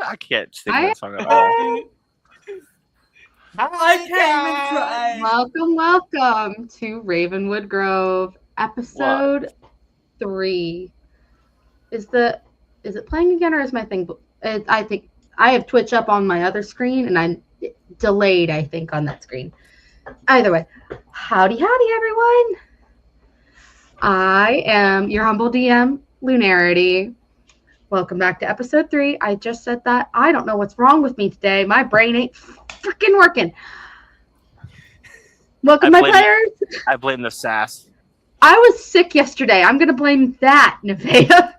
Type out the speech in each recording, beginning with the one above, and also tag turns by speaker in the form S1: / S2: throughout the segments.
S1: I can't sing that song at all.
S2: I can't even try.
S3: Welcome to Ravenwood Grove, episode 3. Is it playing again, or is my thing? I think I have Twitch up on my other screen, and I'm delayed, I think, on that screen. Either way, howdy, everyone. I am your humble DM, Lunarity. Welcome back to episode 3. I just said that. I don't know what's wrong with me today. My brain ain't freaking working. Welcome, my players.
S1: I blame the sass.
S3: I was sick yesterday. I'm going to blame that, Nevea.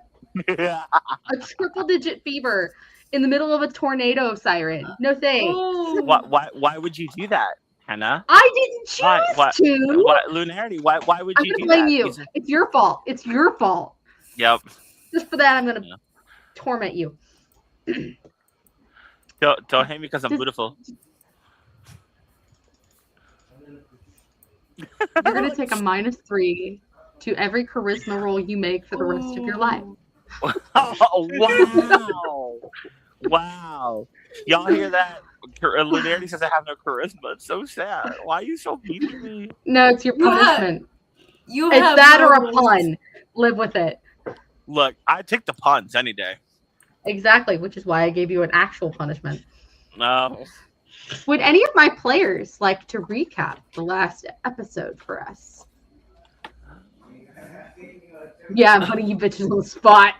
S3: A triple-digit fever in the middle of a tornado siren. No thanks.
S1: Why would you do that, Hannah?
S3: I didn't choose to.
S1: Lunarity, why would you do that?
S3: I'm going to blame you. It's your fault. It's your fault.
S1: Yep.
S3: Just for that, I'm going to torment you.
S1: Don't hate me because I'm beautiful.
S3: You're going to take a -3 to every charisma roll you make for the rest of your life.
S1: Oh, wow. Wow. Y'all hear that? Lunarity says I have no charisma. It's so sad. Why are you so mean to me?
S3: No, it's your punishment. It's that or a pun. Live with it.
S1: Look, I take the puns any day.
S3: Exactly, which is why I gave you an actual punishment.
S1: No.
S3: Would any of my players like to recap the last episode for us? Yeah, I'm putting you bitches on the spot.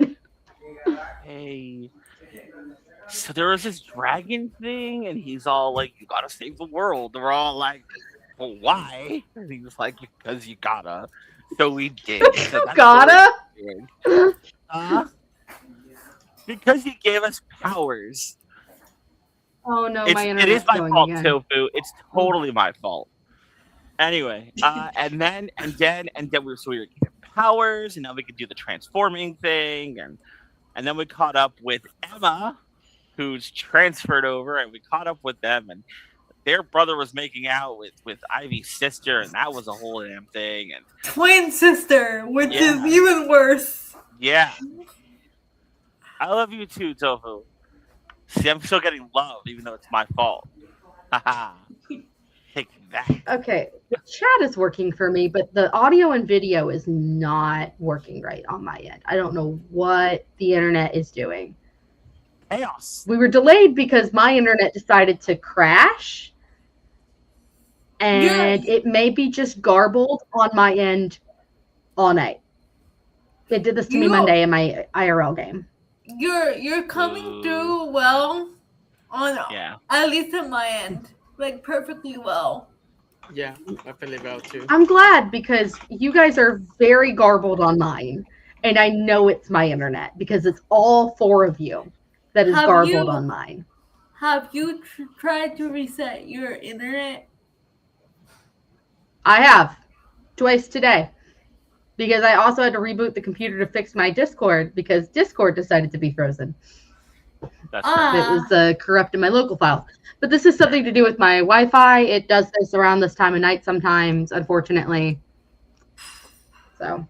S1: Hey. So there was this dragon thing, and he's all like, you gotta save the world. We're all like, well, why? And he was like, because you gotta. So we did. So
S3: gotta?
S1: Because he gave us powers.
S3: Oh no,
S1: it is my fault, Tofu. It's totally my fault. Anyway, and then we were getting powers, and now we could do the transforming thing, and then we caught up with Emma, who's transferred over, and we caught up with them, and their brother was making out with Ivy's sister, and that was a whole damn thing, and
S2: twin sister, which is even worse.
S1: Yeah. I love you too, Tofu. See, I'm still getting love, even though it's my fault. Haha. Take that.
S3: Okay, the chat is working for me, but the audio and video is not working right on my end. I don't know what the internet is doing.
S1: Chaos.
S3: We were delayed because my internet decided to crash, and it may be just garbled on my end all night. They did this to me Monday in my IRL game.
S2: You're coming through well on at least on my end, like perfectly well.
S4: Yeah, I feel well too.
S3: I'm glad because you guys are very garbled on mine, and I know it's my internet because it's all 4 of you that is garbled on mine.
S2: Have you tried to reset your internet?
S3: I have twice today. Because I also had to reboot the computer to fix my Discord because Discord decided to be frozen.
S1: That's right.
S3: It was corrupt in my local file. But this is something to do with my Wi-Fi. It does this around this time of night sometimes, unfortunately. So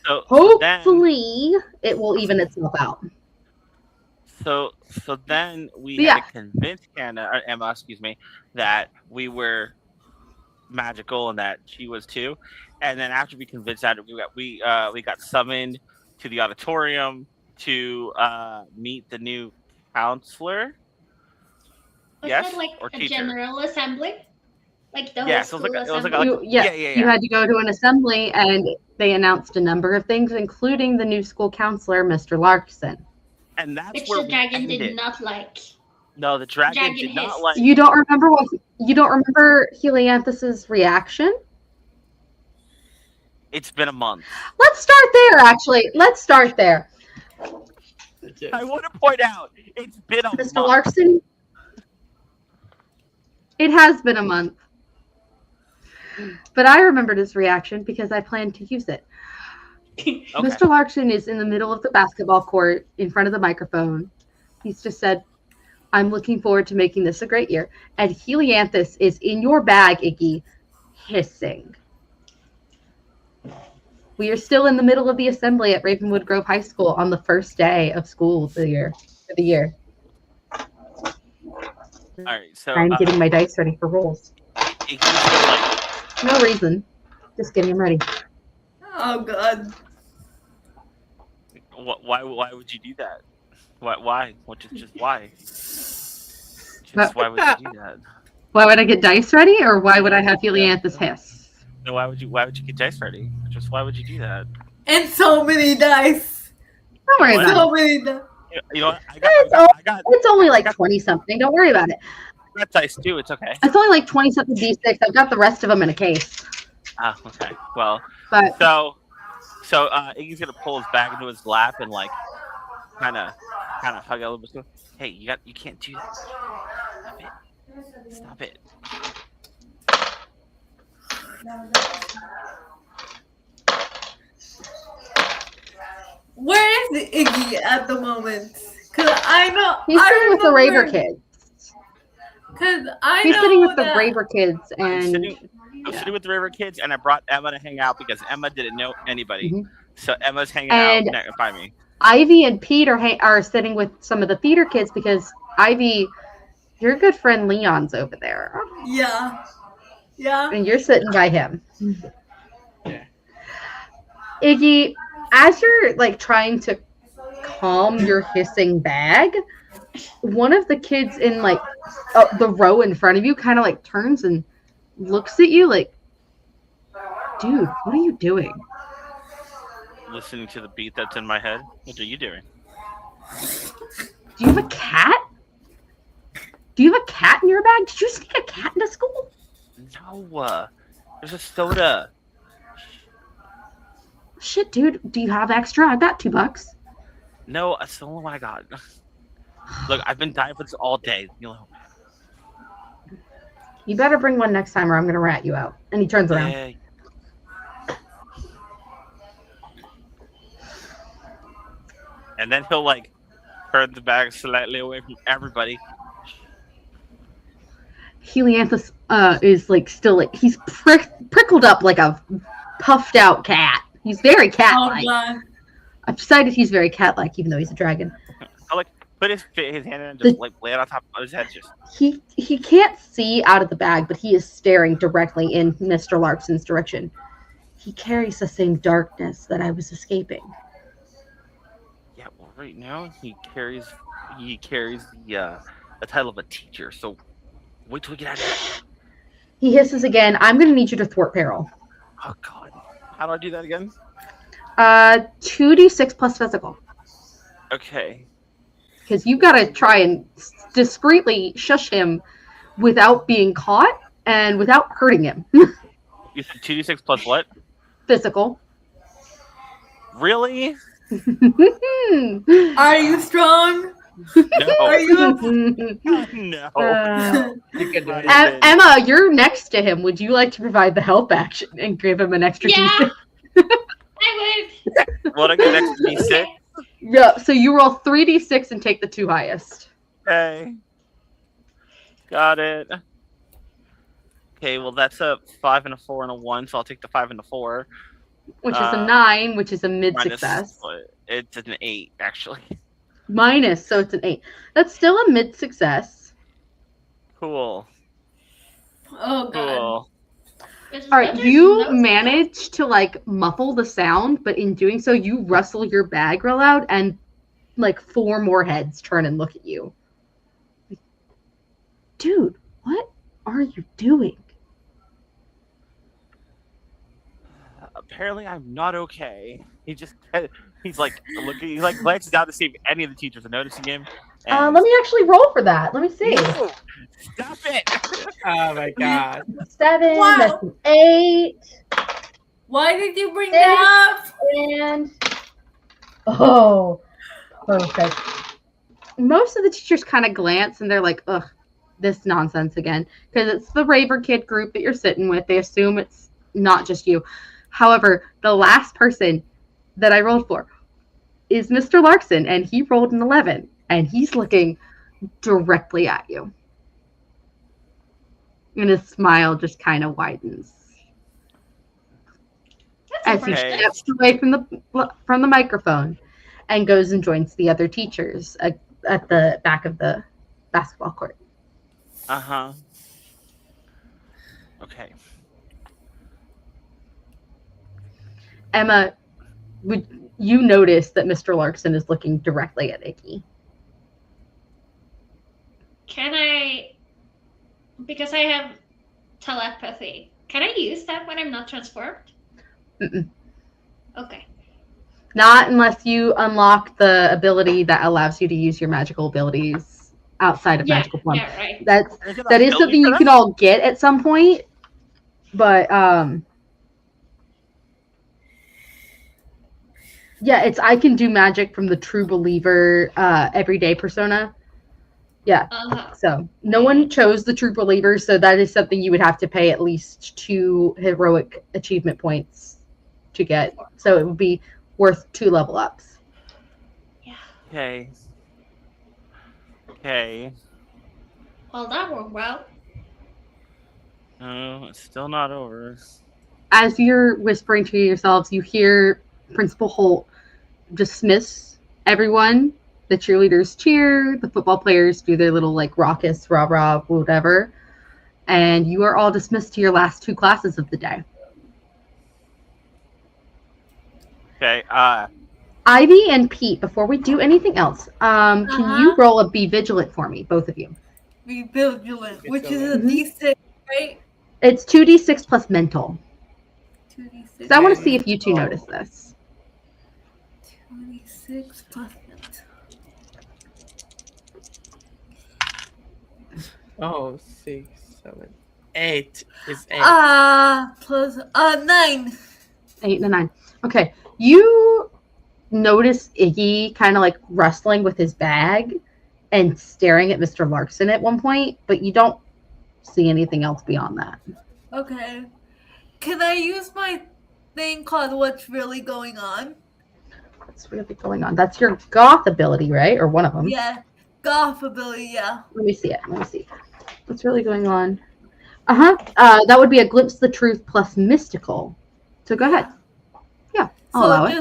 S3: hopefully it will even itself out.
S1: So then we had to convince Emma, that we were magical and that she was too. And then after we convinced that, we got summoned to the auditorium to meet the new counselor.
S5: Was that like a teacher. General assembly? Like the whole school
S3: assembly? You had to go to an assembly, and they announced a number of things, including the new school counselor, Mr. Larkson.
S1: And that's
S5: which
S1: where
S5: the dragon did not like.
S1: No, the dragon did not like.
S3: You don't remember Helianthus's reaction?
S1: It's been a month.
S3: Let's start there, actually. Let's start there.
S1: I want to point out, it's been a month.
S3: Mr. Larkson, it has been a month. But I remembered his reaction because I planned to use it. Okay. Mr. Larkson is in the middle of the basketball court in front of the microphone. He's just said, I'm looking forward to making this a great year. And Helianthus is in your bag, Iggy, hissing. We are still in the middle of the assembly at Ravenwood Grove High School on the first day of school for the year.
S1: All right, so
S3: I'm getting my dice ready for rolls. No reason. Just getting them ready.
S2: Oh God.
S1: Why would you do that? Why? Just why? Just why would you do that?
S3: Why would I get dice ready, or why would I have Helianthus hiss?
S1: No, why would you get dice ready? Just why would you do that?
S2: And so many dice.
S3: Don't worry about it.
S2: So many dice.
S1: You know what?
S3: It's only like 20 something. Don't worry about it.
S1: I got dice too. It's okay.
S3: It's only like 20 something D6. I've got the rest of them in a case.
S1: Ah, okay. Well,
S3: but
S1: so Iggy's gonna pull his bag into his lap and like kind of hug it a little bit. Hey, you can't do that. Stop it.
S2: Where is Iggy at the moment? Cause I know
S3: he's sitting with the Raver kids.
S2: Cause
S3: he's sitting with the Raver kids, and
S1: I'm sitting with the Raver kids, and I brought Emma to hang out because Emma didn't know anybody. So Emma's hanging out by me.
S3: Ivy and Pete are sitting with some of the feeder kids because Ivy, your good friend Leon's over there.
S2: Yeah.
S3: And you're sitting by him.
S4: Yeah.
S3: Iggy, as you're like trying to calm your hissing bag, one of the kids in like the row in front of you kind of like turns and looks at you like, dude, what are you doing?
S1: Listening to the beat that's in my head. What are you doing?
S3: Do you have a cat? Do you have a cat in your bag? Did you sneak a cat into school?
S1: No. There's a soda.
S3: Shit, dude. Do you have extra? I got $2.
S1: No, that's the only one I got. Look, I've been dying for this all day.
S3: You better bring one next time or I'm going to rat you out. And he turns around.
S1: Yeah. And then he'll like turn the bag slightly away from everybody.
S3: Helianthus is like still like he's prickled up like a puffed out cat. He's very cat-like. I've decided he's very cat-like, even though he's a dragon.
S1: I'll like put his hand in and just like lay it on top of his head. Just
S3: he can't see out of the bag, but he is staring directly in Mr. Larkson's direction. He carries the same darkness that I was escaping.
S1: Yeah, well, right now he carries the title of a teacher. So wait till we get out of here.
S3: He hisses again. I'm going to need you to thwart peril.
S1: Oh God, how do I do that again?
S3: 2d6 plus physical.
S1: Okay.
S3: Because you've got to try and discreetly shush him without being caught and without hurting him.
S1: You said 2d6 plus what?
S3: Physical.
S1: Really?
S2: Are you strong?
S1: No.
S2: Are you?
S1: No.
S3: Emma, you're next to him. Would you like to provide the help action and give him an extra D6?
S5: I would.
S1: What, I get an extra D6?
S5: Okay.
S3: Yeah, so you roll 3d6 and take the 2 highest.
S1: Okay. Got it. Okay, well that's a 5 and a 4 and a 1, so I'll take the 5 and the 4.
S3: Which is a 9, which is a mid-success.
S1: It's an 8, actually.
S3: Minus, so it's an 8. That's still a mid-success.
S1: Cool.
S2: Oh, God.
S1: Cool.
S3: All right, you manage to, like, muffle the sound, but in doing so, you rustle your bag real loud, and, like, 4 more heads turn and look at you. Dude, what are you doing?
S1: Apparently, I'm not okay. He's like looking. He like glances down to see if any of the teachers are noticing him.
S3: Let me actually roll for that. Let me see.
S1: No, stop it!
S4: Oh my God.
S3: 7.
S2: Wow.
S3: That's an 8.
S2: Why did you bring that up?
S3: And perfect. Most of the teachers kind of glance and they're like, ugh, this nonsense again. Because it's the Raver Kid group that you're sitting with. They assume it's not just you. However, the last person that I rolled for is Mr. Larkson, and he rolled an 11, and he's looking directly at you. And his smile just kind of widens. As he steps away from the microphone and goes and joins the other teachers at the back of the basketball court.
S1: Uh-huh. Okay.
S3: Emma, would you notice that Mr. Larkson is looking directly at Iggy?
S5: Can I, because I have telepathy, can I use that when I'm not transformed?
S3: Mm-mm.
S5: Okay.
S3: Not unless you unlock the ability that allows you to use your magical abilities outside of magical form.
S5: Yeah, right.
S3: That is something you can all get at some point, but yeah, it's I can do magic from the True Believer everyday persona. Yeah. So no one chose the True Believer, so that is something you would have to pay at least 2 heroic achievement points to get. So it would be worth 2 level ups.
S5: Yeah.
S1: Okay. Okay.
S5: Well, that worked well.
S1: No, it's still not over.
S3: As you're whispering to yourselves, you hear Principal Holt dismiss everyone. The cheerleaders cheer, the football players do their little like raucous rah rah whatever, and you are all dismissed to your last 2 classes of the day.
S1: Okay.
S3: Ivy and Pete, before we do anything else, can you roll a Be Vigilant for me, both of you?
S2: Be Vigilant, which is a D6, right?
S3: It's 2d6 plus mental.
S2: 2d6.
S3: So I want to see if you two notice this.
S2: 2d6 plus mental.
S4: Oh, 6, 7, 8 is 8.
S2: Plus 9.
S3: 8 and a 9. Okay, you notice Iggy kind of like wrestling with his bag and staring at Mr. Larkson at one point, but you don't see anything else beyond that.
S2: Okay. Can I use my thing called What's Really Going On?
S3: What's really going on? That's your goth ability, right? Or one of them.
S2: Yeah. Goth ability, yeah.
S3: Let me see it. Let me see. What's really going on? That would be a Glimpse of the Truth plus mystical. So go ahead. Yeah, I'll allow it.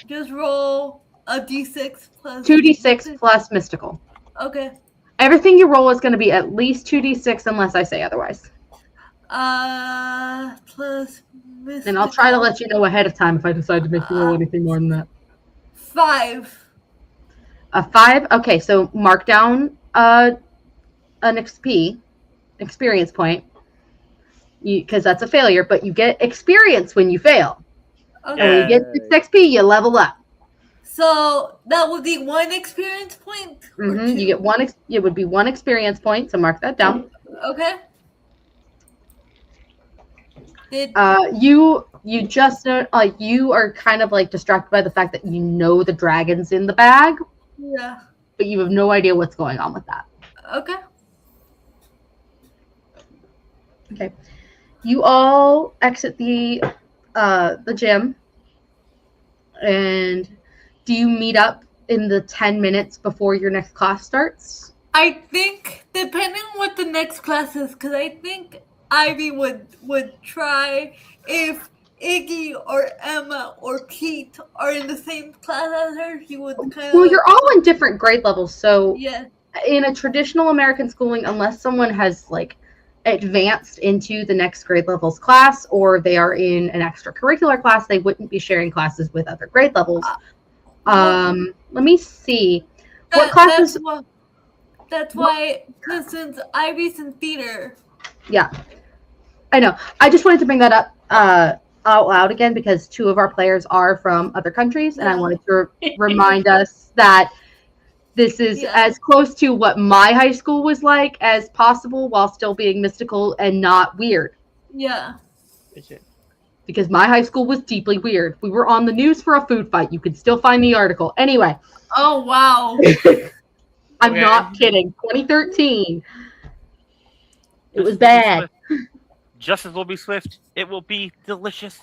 S2: Just roll a d6 plus
S3: 2d6 plus mystical.
S2: Okay.
S3: Everything you roll is going to be at least 2d6 unless I say otherwise.
S2: Plus mystical.
S3: And I'll try to let you know ahead of time if I decide to make you roll anything more than that.
S2: 5.
S3: A 5? Okay, so mark down an experience point, because that's a failure, but you get experience when you fail. Okay. And when you get 6 XP, you level up.
S2: So that would be 1 experience point?
S3: Mm-hmm. You get 1, it would be 1 experience point, so mark that down.
S2: Okay.
S3: You just know, like, you are kind of like distracted by the fact that you know the dragon's in the bag.
S2: Yeah.
S3: But you have no idea what's going on with that.
S2: Okay.
S3: Okay. You all exit the gym. And do you meet up in the 10 minutes before your next class starts?
S2: I think, depending on what the next class is, because I think Ivy would try if Iggy or Emma or Pete are in the same class as her, he would kind of...
S3: Well, you're all in different grade levels, so
S2: yeah.
S3: In a traditional American schooling, unless someone has, like, advanced into the next grade level's class or they are in an extracurricular class, they wouldn't be sharing classes with other grade levels. Let me see. What classes?
S2: That's why, since Ivy's in theater.
S3: Yeah, I know. I just wanted to bring that up out loud again because 2 of our players are from other countries, and I wanted to remind us that this is as close to what my high school was like as possible while still being mystical and not weird.
S2: Yeah.
S3: Because my high school was deeply weird. We were on the news for a food fight. You could still find the article. Anyway.
S2: Oh, wow.
S3: I'm not kidding. 2013. It was bad.
S1: Justice will be swift. It will be delicious.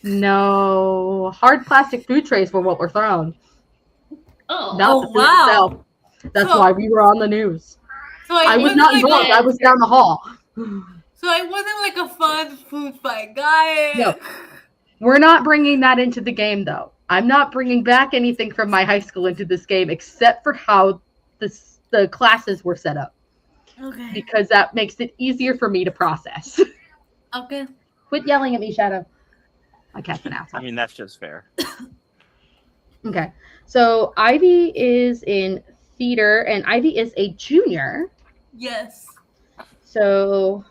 S3: No. Hard plastic food trays were what were thrown.
S5: Oh,
S3: not the food itself. That's why we were on the news.
S2: So
S3: I was not involved. I was down the hall.
S2: So it wasn't like a fun food fight. Got it.
S3: No. We're not bringing that into the game, though. I'm not bringing back anything from my high school into this game except for how the classes were set up.
S2: Okay.
S3: because that makes it easier for me to process.
S2: Okay.
S3: Quit yelling at me, Shadow. My cat's an asshole.
S1: I mean, that's just fair.
S3: Okay. So Ivy is in theater, and Ivy is a junior.
S2: Yes.
S3: So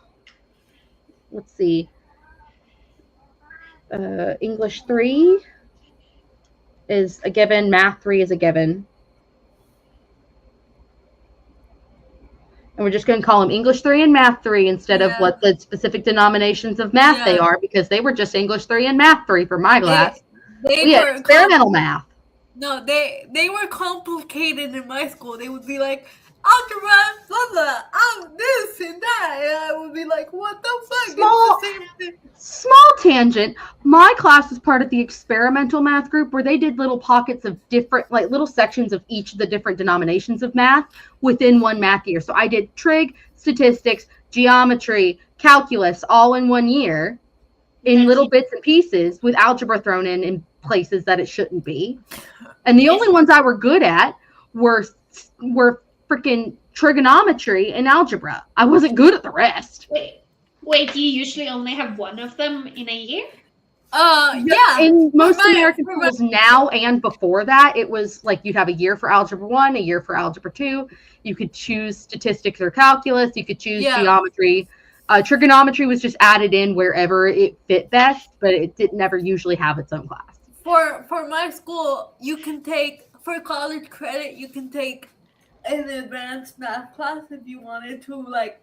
S3: let's see. English 3 is a given. Math 3 is a given. And we're just going to call them English 3 and Math 3 instead of what the specific denominations of math they are, because they were just English 3 and Math 3 for my class. We had experimental math.
S2: No, they were complicated in my school. They would be like, algebra, blah, blah, this and that. And I would be like, what the fuck?
S3: Small,
S2: it's the same thing.
S3: Small tangent. My class was part of the experimental math group where they did little pockets of different, like little sections of each of the different denominations of math within one math year. So I did trig, statistics, geometry, calculus all in 1 year in little bits and pieces with algebra thrown in places that it shouldn't be. And the only ones I were good at were freaking trigonometry and algebra. I wasn't good at the rest.
S5: Wait, do you usually only have one of them in a year?
S2: Yeah.
S3: In most American schools now and before that, it was like you'd have a year for algebra 1, a year for algebra 2. You could choose statistics or calculus. You could choose geometry. Trigonometry was just added in wherever it fit best, but it didn't never usually have its own class.
S2: For my school, you can take, for college credit, you can take an advanced math class if you wanted to, like,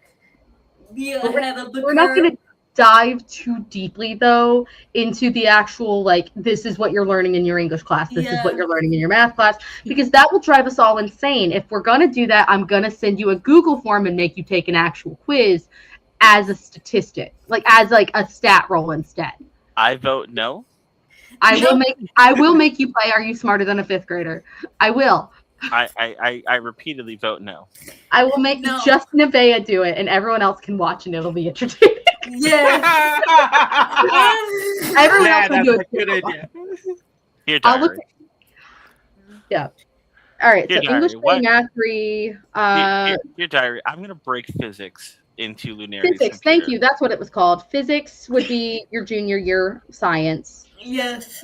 S2: be ahead of the curve.
S3: We're not going to dive too deeply, though, into the actual, like, this is what you're learning in your English class, this is what you're learning in your math class, because that will drive us all insane. If we're going to do that, I'm going to send you a Google form and make you take an actual quiz as a statistic, like as like a stat roll instead.
S1: I vote no.
S3: I will make you play Are You Smarter Than a Fifth Grader? I will.
S1: I repeatedly vote no.
S3: I will make just Nevaeh do it, and everyone else can watch, and it'll be entertaining.
S2: Yeah.
S3: Everyone else will do it.
S4: Good idea.
S1: Here, diary.
S3: Yeah. All right.
S1: Here,
S3: so English 3, Math 3.
S1: Your diary. I'm gonna break physics into Lunarity's
S3: Physics.
S1: computer.
S3: Thank you. That's what it was called. Physics would be your junior year science.
S2: Yes.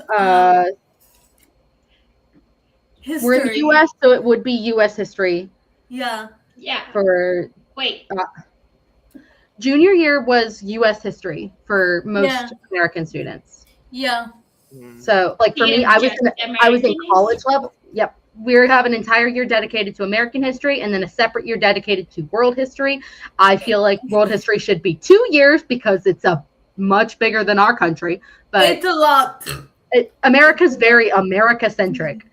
S2: History.
S3: We're in the U.S., so it would be U.S. history.
S2: Yeah.
S5: Yeah.
S3: For junior year was U.S. history for most American students.
S2: Yeah.
S3: So, like for me, I was in college level. Yep. We have an entire year dedicated to American history and then a separate year dedicated to world history. I feel like world history should be 2 years because it's a much bigger than our country. But
S2: it's a lot.
S3: America's very America-centric.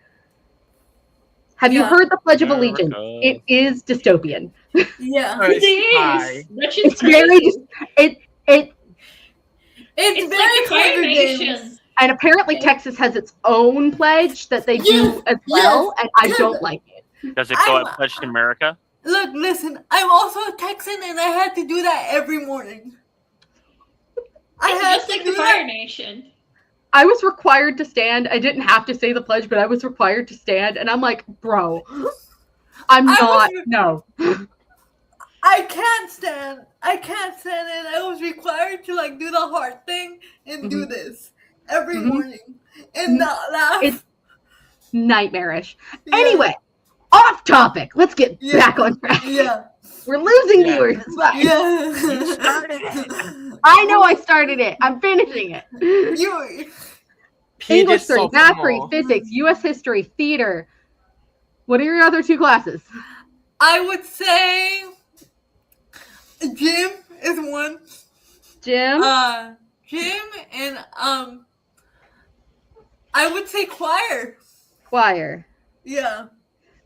S3: Have you heard the Pledge of Allegiance? It is dystopian.
S2: Yeah.
S3: It's very
S2: it's very congregations.
S3: And apparently Texas has its own pledge that they do as well, and I don't like it.
S1: Does it go at Pledge to America?
S2: Look, listen, I'm also a Texan, and I had to do that every morning.
S5: It's just like the Fire Nation.
S3: I was required to stand. I didn't have to say the pledge, but I was required to stand, and I'm like, bro, no.
S2: I can't stand, and I was required to, like, do the hard thing and do this every morning and not laugh.
S3: It's nightmarish. Yeah. Anyway, off topic. Let's get back on track.
S2: Yeah.
S3: We're losing viewers. It's fine.
S2: Yeah.
S1: You started it.
S3: I know I started it. I'm finishing it. English 3, Math 3, Physics, U.S. History, Theater. What are your other 2 classes?
S2: I would say gym is one.
S3: Gym?
S2: Gym and I would say choir.
S3: Choir.
S2: Yeah.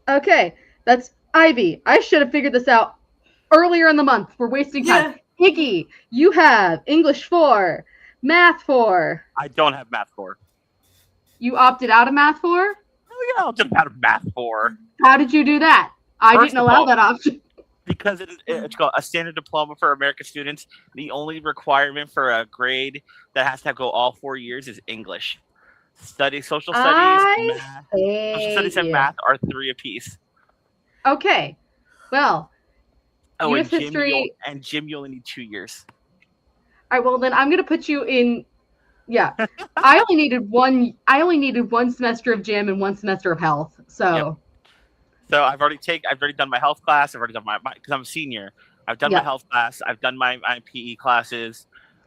S3: Okay, that's Ivy. I should have figured this out earlier in the month. We're wasting time. Iggy, you have English 4, Math 4.
S1: I don't have Math 4.
S3: You opted out of Math 4?
S1: Oh yeah, I opted out of Math 4.
S3: How did you do that? I didn't allow that option.
S1: Because it's called a standard diploma for American students. The only requirement for a grade that has to go all 4 years is English. Social studies, math. Social studies and math are 3 apiece.
S3: Okay. Well,
S1: Oh,
S3: U.S. history.
S1: Jim, you only need 2 years.
S3: All right, well then I'm gonna put you in. Yeah, I only needed one. I only needed one semester of gym and one semester of health. So.
S1: Yep. So I've already done my health class. I've already done my because I'm a senior. I've done my health class. I've done my PE classes.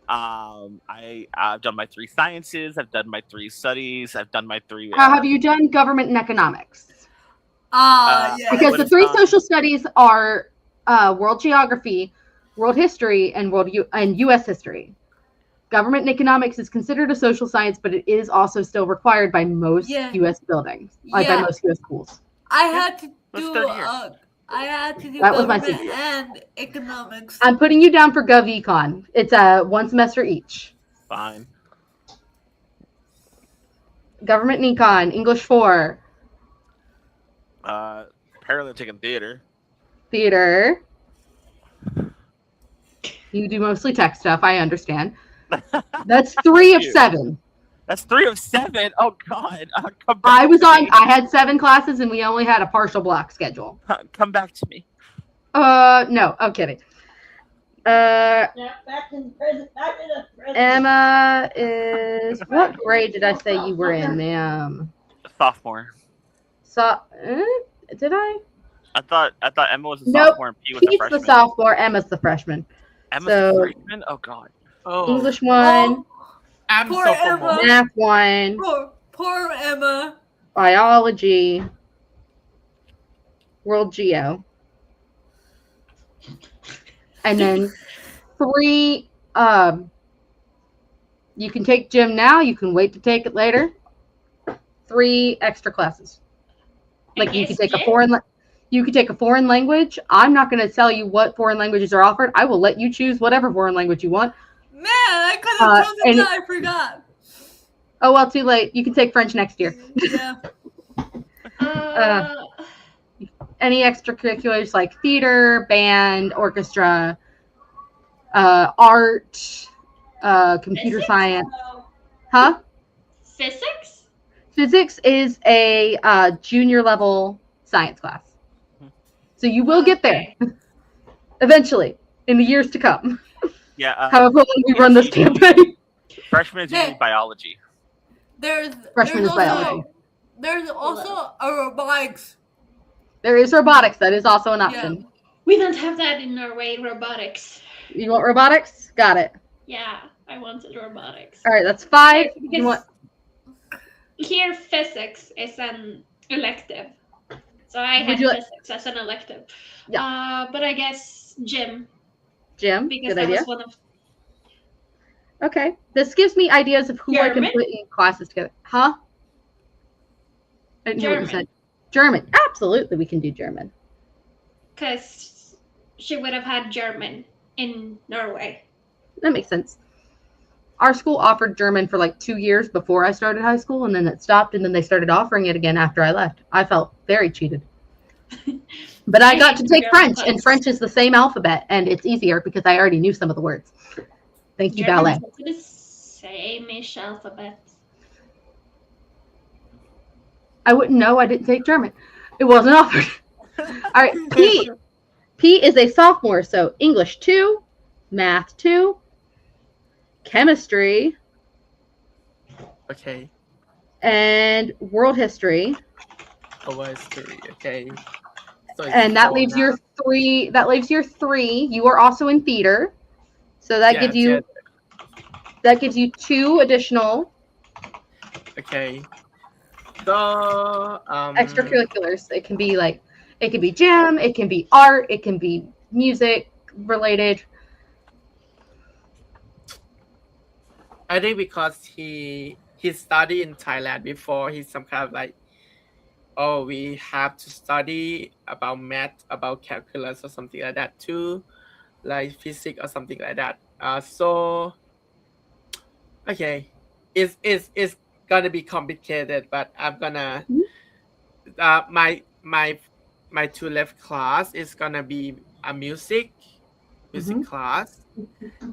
S1: I've done my 3 sciences. I've done my 3 studies. I've done my 3.
S3: How have you done government and economics?
S2: Yeah.
S3: Because the 3 social studies are world geography, world history, and U.S. history. Government and economics is considered a social science, but it is also still required by most U.S. buildings, by most U.S. schools.
S2: I had to do
S3: That was my
S2: government
S3: secret.
S2: and economics.
S3: I'm putting you down for Gov Econ. It's 1 semester each.
S1: Fine.
S3: Government and Econ, English 4.
S1: Apparently I'm taking theater.
S3: Theater. You do mostly tech stuff, I understand. That's 3 of 7.
S1: That's 3 of 7. Oh God!
S3: I had 7 classes, and we only had a partial block schedule.
S1: Come back to me.
S3: No, I'm kidding.
S6: Back in the present.
S3: Emma is. What grade did I say you were in, ma'am?
S1: Sophomore.
S3: Did I?
S1: I thought Emma was a sophomore and Pete was a freshman.
S3: The sophomore. Emma's the freshman.
S1: Emma's the freshman. Oh God.
S4: Oh.
S3: English 1.
S4: I'm
S2: Poor
S4: sophomore.
S2: Emma.
S3: Math 1.
S2: Poor Emma.
S3: Biology. World Geo. And then 3. You can take gym now. You can wait to take it later. 3 extra classes. Like you could take a foreign. You could take a foreign language. I'm not going to tell you what foreign languages are offered. I will let you choose whatever foreign language you want.
S2: Man, I could have chosen that. I forgot.
S3: Oh, well, too late. You can take French next year.
S2: Yeah.
S3: Any extracurriculars like theater, band, orchestra, art, computer science. Huh?
S5: Physics?
S3: Physics is a junior level science class. So you will get there eventually in the years to come.
S1: Yeah.
S3: However long we run this campaign.
S1: Freshman is usually biology.
S2: There's
S3: biology.
S2: There's also a robotics.
S3: There is robotics. That is also an option.
S5: Yeah. We don't have that in Norway, robotics.
S3: You want robotics? Got it.
S5: Yeah, I wanted robotics.
S3: All right, that's 5.
S5: Because here, physics is an elective. So I had physics as an elective. Yeah. But I guess gym.
S3: Gym?
S5: Because
S3: good
S5: that
S3: idea.
S5: was one of...
S3: Okay. This gives me ideas of who I can put in classes together. Huh? I didn't hear what you said. German. Absolutely, we can do German.
S5: Because she would have had German in Norway.
S3: That makes sense. Our school offered German for like 2 years before I started high school, and then it stopped, and then they started offering it again after I left. I felt very cheated. But I got to take French, and French is the same alphabet, and it's easier because I already knew some of the words. Thank you, ballet.
S5: The same-ish alphabet.
S3: I wouldn't know. I didn't take German. It wasn't offered. All right, P. P is a sophomore, so English 2, Math 2, Chemistry.
S4: Okay.
S3: And World History.
S4: World History. Okay. So
S3: and that leaves your 3. That leaves your 3. You are also in theater, so that gives you. That gives you 2 additional.
S4: Okay. So
S3: extracurriculars. It can be gym, it can be art, it can be music related.
S4: I think because he studied in Thailand before, he's some kind of like, oh, we have to study about math, about calculus or something like that too, like physics or something like that. So okay, it's gonna be complicated, but I'm gonna my 2 left class is gonna be a music class,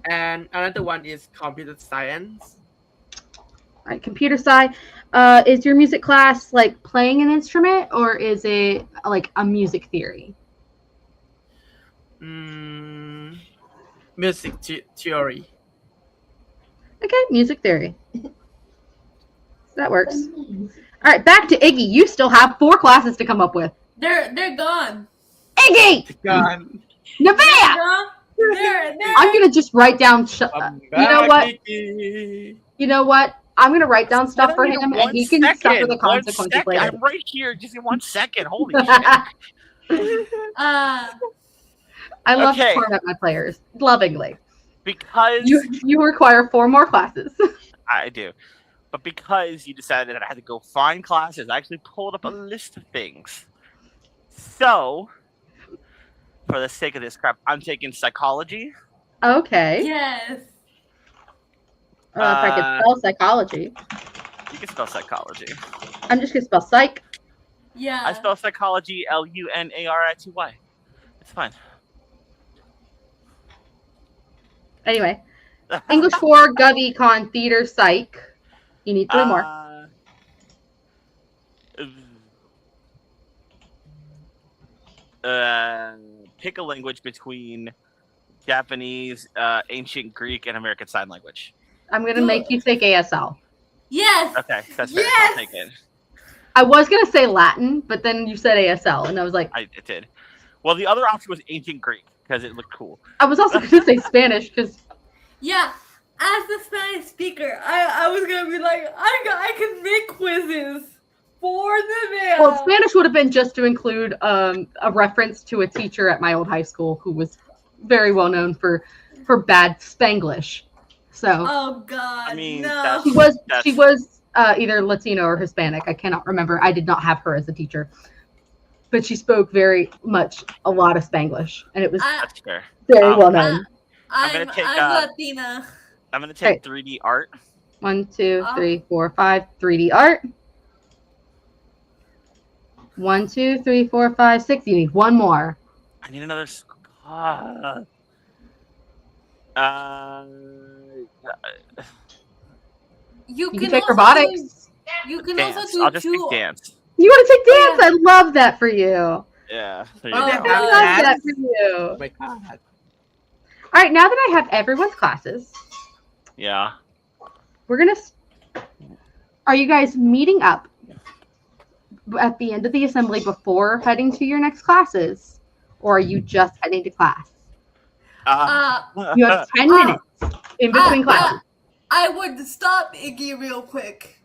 S4: and another one is computer science.
S3: All right, computer science. Is your music class like playing an instrument, or is it like a music theory?
S4: Music theory.
S3: Okay, music theory. That works. All right, back to Iggy. You still have 4 classes to come up with.
S2: They're gone.
S3: Iggy!
S4: Gone.
S3: Nevaeh!
S2: They're
S3: I'm going to just write down... you know what?
S4: Iggy.
S3: You know what? I'm going to write down stuff for him, and he can suffer the
S1: 1
S3: consequences
S1: second.
S3: later.
S1: I'm right here. Just in 1 second. Holy shit.
S3: I love to
S1: Okay.
S3: torment my players, lovingly.
S1: Because
S3: You require 4 more classes.
S1: I do. But because you decided that I had to go find classes, I actually pulled up a list of things. So, for the sake of this crap, I'm taking psychology.
S3: Okay.
S2: yes.
S3: If I could spell psychology.
S1: You can spell psychology.
S3: I'm just going to spell psych.
S2: Yeah.
S1: I spell psychology Lunarity. It's fine.
S3: Anyway, English 4, Gov Econ, Theater, Psych. You need 3 more.
S1: Pick a language between Japanese, Ancient Greek, and American Sign Language.
S3: I'm going to make you take ASL.
S2: Yes.
S1: Okay, that's fair.
S2: Yes!
S1: I'll take it.
S3: I was going to say Latin, but then you said ASL, and I was like...
S1: It did. Well, the other option was Ancient Greek, because it looked cool.
S3: I was also going to say Spanish, because...
S2: Yeah. As the Spanish speaker, I was going to be like, I can make quizzes for Nevaeh.
S3: Well, Spanish would have been just to include a reference to a teacher at my old high school who was very well known for bad Spanglish. So...
S2: Oh, God.
S1: I mean,
S2: no.
S3: She was either Latino or Hispanic. I cannot remember. I did not have her as a teacher. But she spoke very much a lot of Spanglish. And it was
S1: That's fair.
S3: very well known.
S2: I'm Latina.
S1: I'm going to take 3D art.
S3: 1, 2, 3, 4, 5. 3D art. 1, 2, 3, 4, 5, 6. You need 1 more.
S1: I need another...
S2: You
S3: can
S2: can
S3: take
S2: also
S3: robotics.
S2: You can
S1: Dance.
S2: also do
S1: I'll just
S2: 2.
S1: take dance.
S3: You want to take dance? I love that for you.
S1: Yeah. There
S2: Oh,
S1: you
S3: I
S1: go.
S3: love that for you.
S4: Oh my god.
S3: All right, now that I have everyone's classes,
S1: Yeah.
S3: we're going to... Are you guys meeting up at the end of the assembly before heading to your next classes? Or are you just heading to class? You have 10 minutes in between classes.
S2: I would stop Iggy real quick.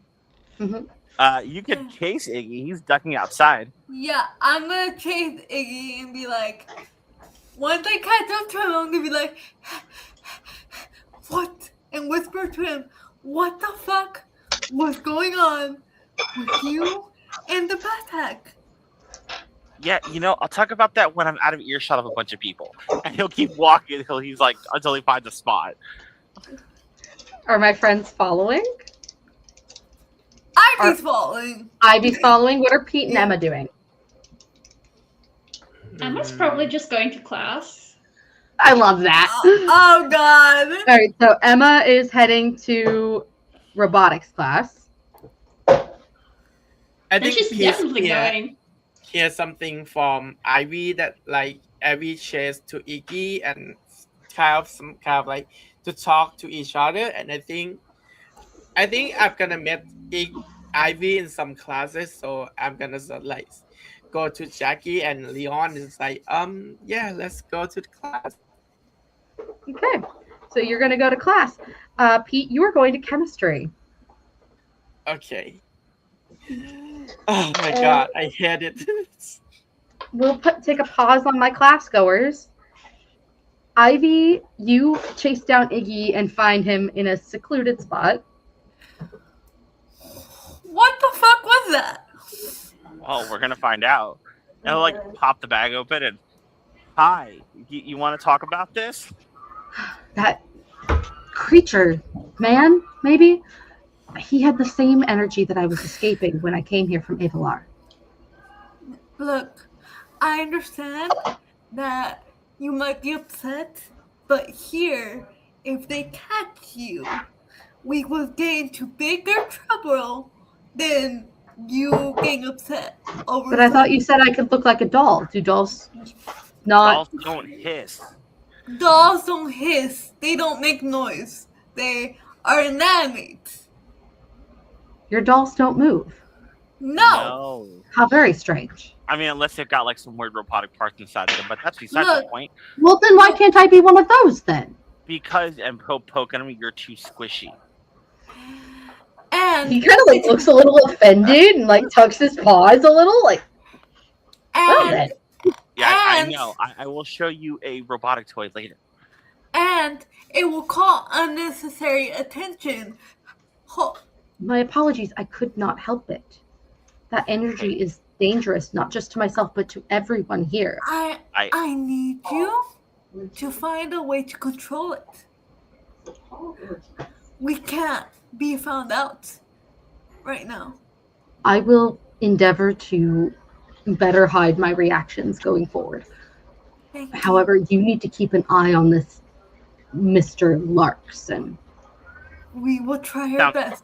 S1: You can chase Iggy. He's ducking outside.
S2: Yeah, I'm gonna chase Iggy and be like, once I catch up to him, I'm gonna be like, what? And whisper to him, what the fuck was going on with you and the backpack?
S1: Yeah, I'll talk about that when I'm out of earshot of a bunch of people. And he'll keep walking until he finds a spot.
S3: Are my friends following?
S2: Ivy's following.
S3: Ivy's following. What are Pete and Emma doing?
S5: Emma's probably just going to class.
S3: I love that.
S2: Oh, God.
S3: All right, so Emma is heading to robotics class.
S4: I think
S5: she's definitely going.
S4: Here's something from Ivy that Ivy shares to Iggy and to talk to each other, and I think I'm gonna meet Ivy in some classes, so I'm gonna go to Jackie and Leon. It's let's go to the class.
S3: Okay, so you're gonna go to class. Pete, you are going to chemistry.
S4: Okay. Oh my god, I hate it.
S3: We'll take a pause on my class goers. Ivy, you chase down Iggy and find him in a secluded spot.
S2: What the fuck was that?
S1: Well, we're gonna find out. And I'll pop the bag open and, hi, you want to talk about this?
S3: That creature, man, maybe? He had the same energy that I was escaping when I came here from Avalar.
S2: Look, I understand that you might be upset, but here, if they catch you, we will get into bigger trouble than you getting upset over.
S3: But I thought you said I could look like a doll. Do dolls
S1: Dolls don't hiss.
S2: Dolls don't hiss. They don't make noise. They are inanimate.
S3: Your dolls don't move.
S2: No.
S3: How very strange.
S1: I mean, unless they've got like some weird robotic parts inside of them, but that's beside the point.
S3: Well, then why can't I be one of those then?
S1: Because poke at me, you're too squishy.
S2: And
S3: he kind of like looks a little offended and like tucks his paws a little, like.
S2: And,
S1: I know. I will show you a robotic toy later.
S2: And it will call unnecessary attention.
S3: My apologies. I could not help it. That energy is dangerous, not just to myself, but to everyone here.
S2: I need you to find a way to control it. We can't be found out right now.
S3: I will endeavor to better hide my reactions going forward. However, you need to keep an eye on this Mr. Larkson.
S2: We will try our best.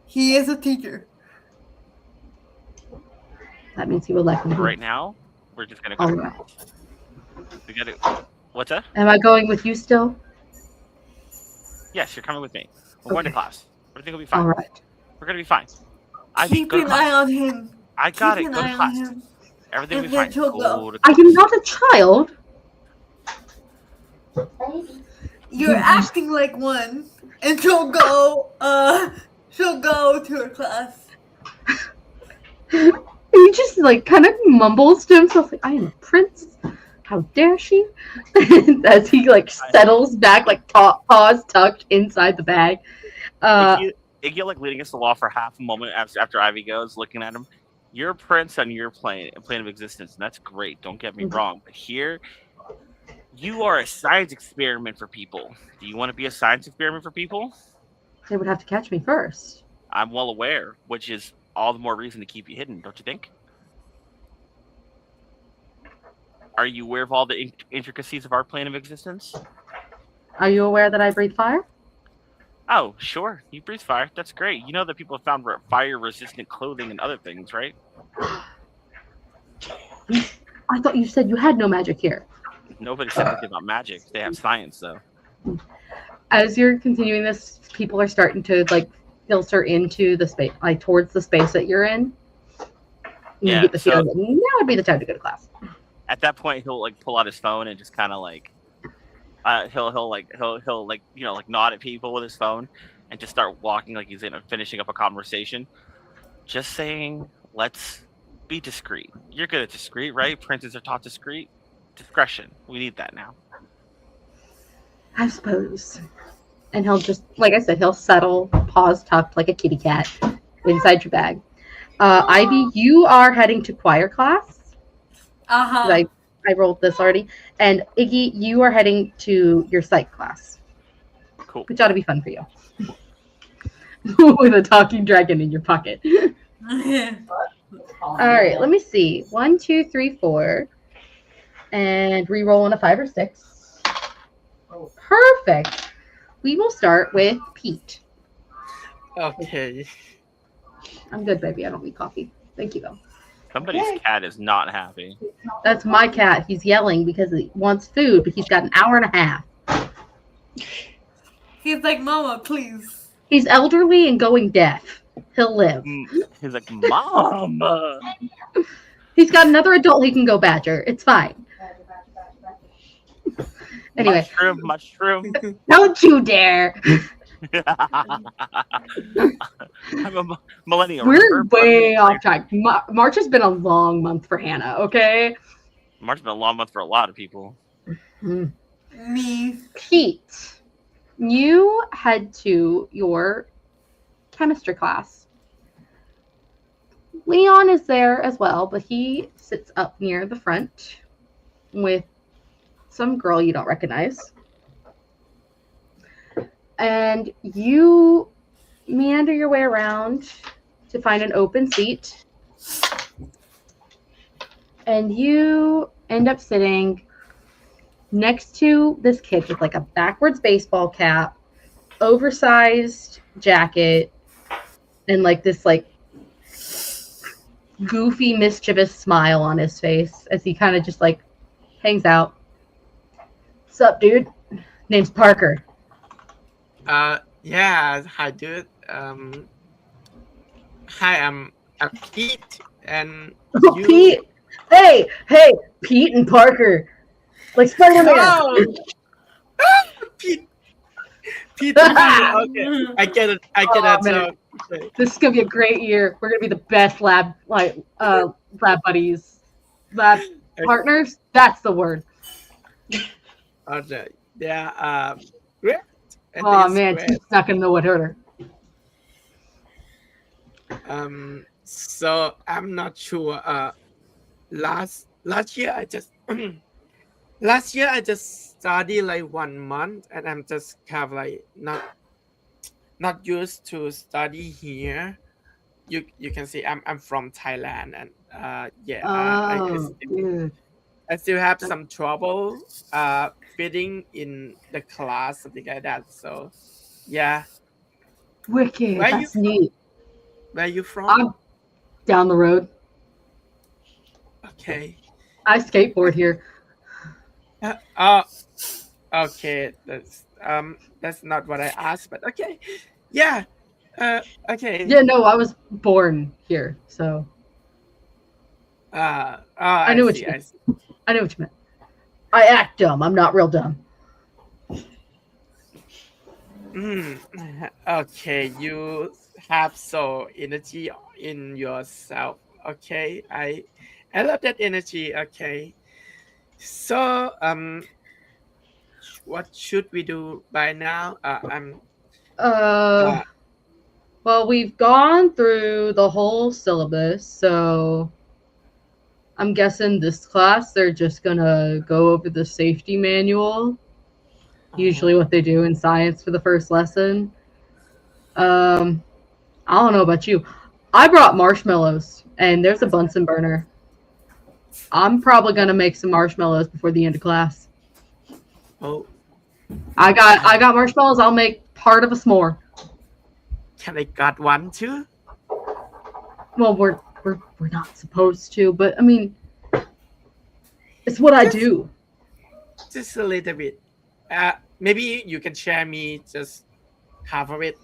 S2: He is a teacher.
S3: That means he will let me.
S1: Right now, we're just gonna go.
S3: Right.
S1: We gotta. What's that?
S3: Am I going with you still?
S1: Yes, you're coming with me. We're going to class. Everything will be fine.
S3: All right.
S1: We're gonna be fine.
S2: Keep an eye on him.
S1: I got it. Go to class. Everything will be fine.
S3: I am not a child.
S2: You're acting like one, and she'll go to her class.
S3: He just like kind of mumbles to himself, like, I am a prince. How dare she? As he like settles back, like paws tucked inside the bag.
S1: Iggy like leading us to the wall for half a moment after Ivy goes, looking at him. You're a prince on your plane of existence, and that's great. Don't get me wrong, but here, you are a science experiment for people. Do you want to be a science experiment for people?
S3: They would have to catch me first.
S1: I'm well aware, which is all the more reason to keep you hidden, don't you think? Are you aware of all the intricacies of our plane of existence?
S3: Are you aware that I breathe fire?
S1: Oh, sure. You breathe fire. That's great. You know that people have found fire-resistant clothing and other things, right?
S3: I thought you said you had no magic here.
S1: Nobody said anything about magic. They have science, though.
S3: As you're continuing this, people are starting to like filter into the space, like towards the space that you're in. You get the feeling that now would be the time to go to class.
S1: At that point, he'll like pull out his phone and just kind of like, he'll nod at people with his phone and just start walking like he's finishing up a conversation. Just saying, let's be discreet. You're good at discreet, right? Princes are taught discreet. Discretion. We need that now.
S3: I suppose. And he'll just, like I said, he'll settle, paws tucked like a kitty cat inside your bag. Ivy, you are heading to choir class. I rolled this already. And Iggy, you are heading to your psych class.
S1: Cool.
S3: Which ought to be fun for you. With a talking dragon in your pocket. All right, let me see. 1, 2, 3, 4. And re-roll on a 5 or 6. Perfect. We will start with Pete.
S4: Okay.
S3: I'm good, baby. I don't need coffee. Thank you, though.
S1: Somebody's cat is not happy.
S3: That's my cat. He's yelling because he wants food, but he's got an hour and a half.
S2: He's like, Mama, please.
S3: He's elderly and going deaf. He'll live.
S1: He's like, Mama.
S3: He's got another adult he can go badger. It's fine. Anyway.
S1: Mushroom.
S3: Don't you dare.
S1: I'm a millennial.
S3: We're way off track. March has been a long month for Hannah, okay?
S1: March has been a long month for a lot of people.
S2: Me.
S3: Pete, you head to your chemistry class. Leon is there as well, but he sits up near the front with some girl you don't recognize. And you meander your way around to find an open seat. And you end up sitting next to this kid with like a backwards baseball cap, oversized jacket, and like this like goofy, mischievous smile on his face as he kind of just like hangs out. Sup, dude? Name's Parker.
S4: Yeah, hi, dude. Hi, I'm Pete, and you.
S3: Pete. Hey, Pete and Parker, like Spider-Man.
S4: Oh, Pete. Pete. Okay, I get it. I get that joke. Okay.
S3: This is gonna be a great year. We're gonna be the best lab buddies, lab partners. That's the word.
S4: Okay. Yeah. Great.
S3: Oh man, she's not gonna know what hurt her.
S4: So I'm not sure. Last year I just last year I just studied like 1 month, and I'm just kind of like not used to study here. You can see I'm from Thailand, and I still have some trouble fitting in the class, something like that. So yeah.
S3: Wicked. That's neat.
S4: Where are you from?
S3: I'm down the road.
S4: Okay.
S3: I skateboard here.
S4: Okay. That's not what I asked, but okay. Yeah. Okay.
S3: Yeah, no, I was born here, so.
S4: I know what you meant.
S3: I know what you meant. I act dumb. I'm not real dumb.
S4: Okay, you have so energy in yourself. Okay, I love that energy. Okay, so what should we do by now?
S3: Well, we've gone through the whole syllabus, so I'm guessing this class they're just gonna go over the safety manual. Usually what they do in science for the first lesson. I don't know about you. I brought marshmallows, and there's a Bunsen burner. I'm probably gonna make some marshmallows before the end of class.
S4: Oh.
S3: I got marshmallows. I'll make part of a s'more.
S4: Can I got one too?
S3: Well, we're not supposed to, but I mean, it's what I do.
S4: Just a little bit. Maybe you can share me just half of it.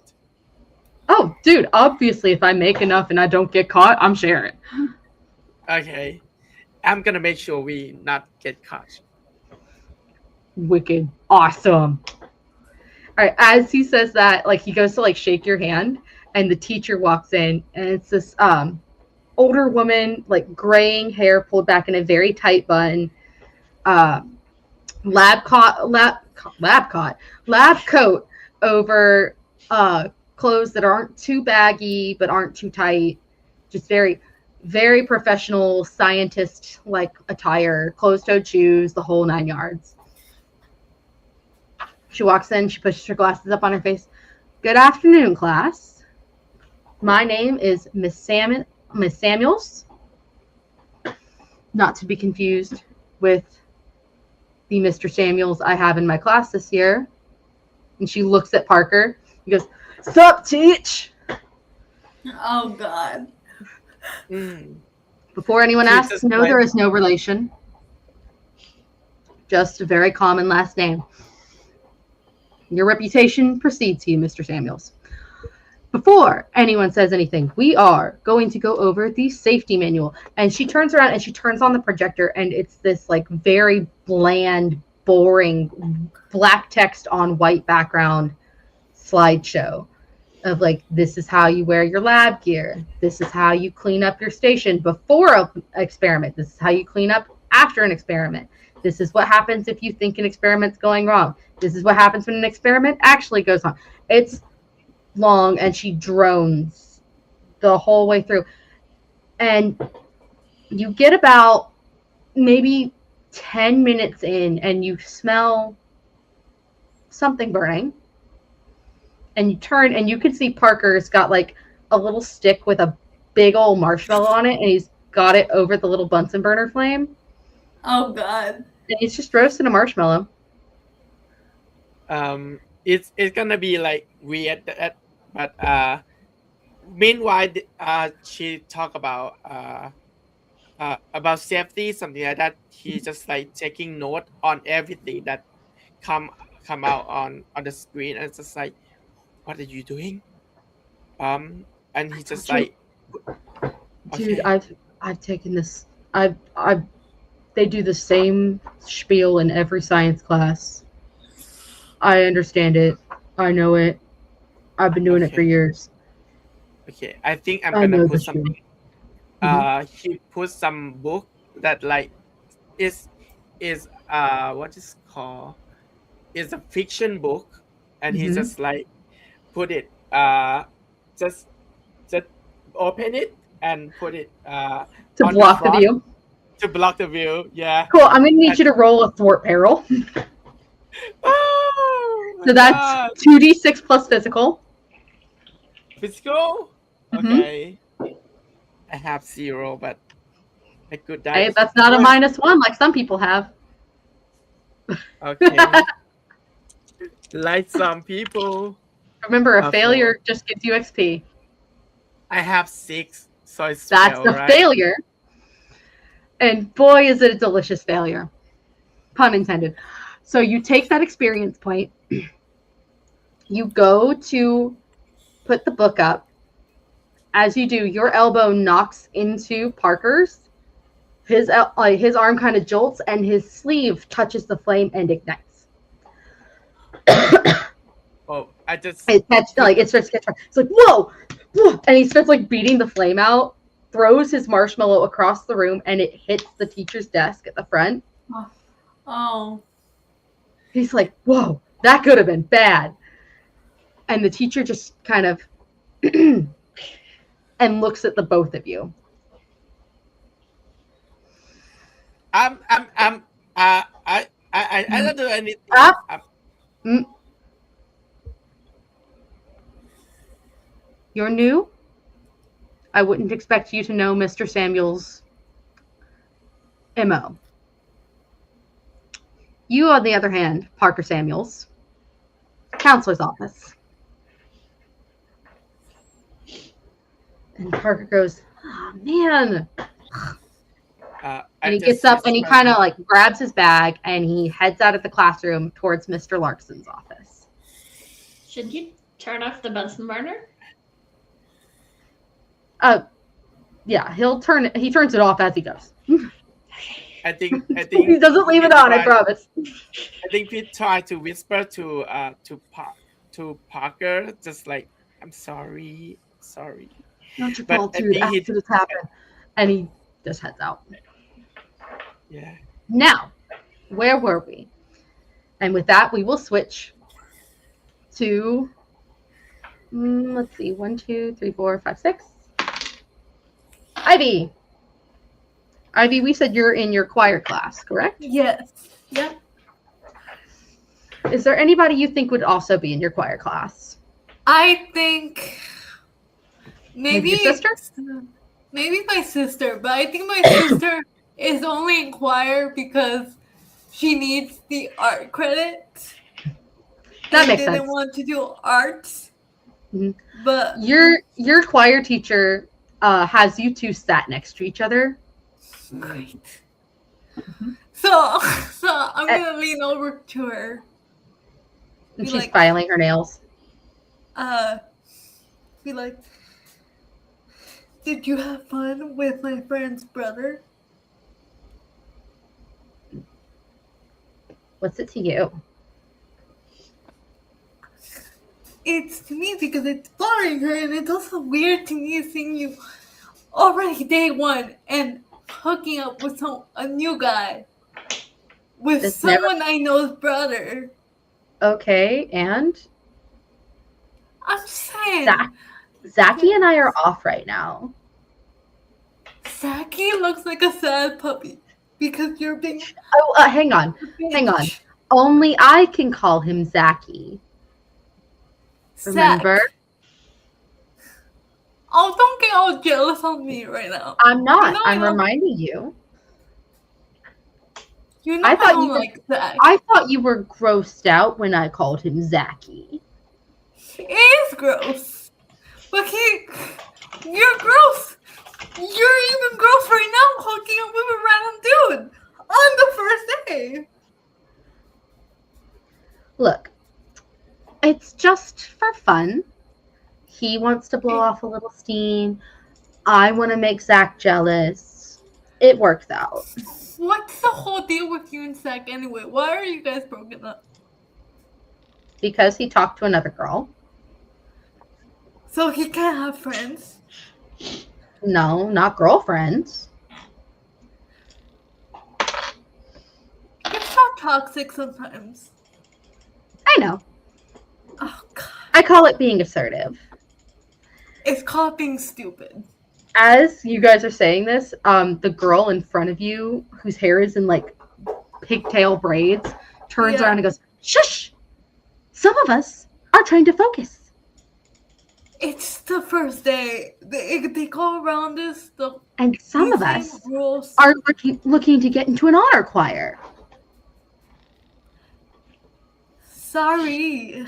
S3: Oh, dude, obviously if I make enough and I don't get caught, I'm sharing.
S4: Okay. I'm gonna make sure we not get caught.
S3: Wicked. Awesome. Alright, as he says that, like he goes to like shake your hand, and the teacher walks in, and it's this older woman, like graying hair pulled back in a very tight bun, lab coat over clothes that aren't too baggy but aren't too tight, just very, very professional scientist like attire, closed-toed shoes, the whole 9 yards. She walks in, she pushes her glasses up on her face. Good afternoon, class. My name is Miss Samuels, not to be confused with the Mr. Samuels I have in my class this year. And she looks at Parker. He goes, "Sup, teach?"
S2: Oh, God.
S3: Before anyone asks, no, there is no relation. Just a very common last name. Your reputation precedes you, Mr. Samuels. Before anyone says anything, we are going to go over the safety manual. And she turns around and she turns on the projector, and it's this like very bland, boring, black text on white background slideshow of like, this is how you wear your lab gear. This is how you clean up your station before an experiment. This is how you clean up after an experiment. This is what happens if you think an experiment's going wrong. This is what happens when an experiment actually goes on. It's long, and she drones the whole way through. And you get about maybe 10 minutes in, and you smell something burning. And you turn, and you can see Parker's got like a little stick with a big old marshmallow on it, and he's got it over the little Bunsen burner flame.
S2: Oh, God.
S3: And he's just roasting a marshmallow.
S4: It's gonna be like weird, but meanwhile, she talk about about safety, something like that. He just like taking note on everything that come out on the screen, and it's just like, what are you doing? And he just like,
S3: dude,
S4: okay.
S3: I've taken this. They do the same spiel in every science class. I understand it. I know it. I've been doing it for years.
S4: Okay, I think I'm gonna put something. He put some book that like is what is called is a fiction book, and he just like put it just open it and put it
S3: to
S4: on
S3: block the view.
S4: To block the view, yeah.
S3: Cool. I'm gonna need you to roll a thwart peril. So that's 2d6 plus physical.
S4: Physical? Okay. I have 0, but a good die.
S3: Hey, that's not a -1 like some people have.
S4: Okay. Like some people.
S3: Remember, a failure just gives you XP.
S4: I have 6, so it's
S3: that's a failure. And boy, is it a delicious failure. Pun intended. So you take that experience point. You go to put the book up. As you do, your elbow knocks into Parker's. His arm kind of jolts, and his sleeve touches the flame and ignites.
S4: Oh, I just...
S3: It starts to catch fire. It's like, whoa! And he starts like beating the flame out, throws his marshmallow across the room, and it hits the teacher's desk at the front.
S2: Oh.
S3: He's like, whoa, that could have been bad. And the teacher just kind of and looks at the both of you.
S4: I don't do anything.
S3: You're new. I wouldn't expect you to know Mr. Samuel's MO. You, on the other hand, Parker Samuels, counselor's office. And Parker goes, oh, man. And he gets up and he kind of like grabs his bag and he heads out of the classroom towards Mr. Larkson's office.
S5: Should you turn off the Bunsen burner?
S3: Yeah, he turns it off as he goes.
S4: I think
S3: he doesn't leave it on, I promise.
S4: I think he tried to whisper to Parker, just like, I'm sorry.
S3: Not your fault, dude. After this happened. And he just heads out.
S4: Yeah.
S3: Now, where were we? And with that, we will switch to, let's see, 1, 2, 3, 4, 5, 6. Ivy, we said you're in your choir class, correct?
S2: Yes. Yep.
S3: Is there anybody you think would also be in your choir class?
S2: I think maybe
S3: your sister?
S2: Maybe my sister, but I think my sister is only in choir because she needs the art credit.
S3: That makes sense.
S2: Didn't want to do arts.
S3: Mm-hmm.
S2: But
S3: your choir teacher has you two sat next to each other.
S2: Great. Mm-hmm. So I'm gonna lean over to her.
S3: And she's filing her nails.
S2: Be like, did you have fun with my friend's brother?
S3: What's it to you?
S2: It's to me because it's flattering her, and it's also weird to me seeing you already day one and hooking up with a new guy. With someone I know's brother.
S3: Okay, and?
S2: I'm just saying.
S3: Zachy and I are off right now.
S2: Zachy looks like a sad puppy because you're being...
S3: Oh, hang on. Only I can call him Zachy. Remember?
S2: Oh, don't get all jealous of me right now.
S3: I'm not. I'm reminding you.
S2: You know I
S3: thought you were grossed out when I called him Zachy.
S2: It is gross. But you're gross. You're even gross right now hooking
S3: He wants to blow off a little steam. I want to make Zach jealous. It works out.
S2: What's the whole deal with you and Zach anyway? Why are you guys broken up?
S3: Because he talked to another girl.
S2: So he can't have friends?
S3: No, not girlfriends.
S2: It's so toxic sometimes.
S3: I know.
S2: Oh, God.
S3: I call it being assertive.
S2: It's called being stupid.
S3: As you guys are saying this, the girl in front of you, whose hair is in like pigtail braids, turns around and goes, "Shush! Some of us are trying to focus."
S2: It's the first day. They go around this.
S3: And some of us
S2: rules.
S3: are looking to get into an honor choir.
S2: Sorry.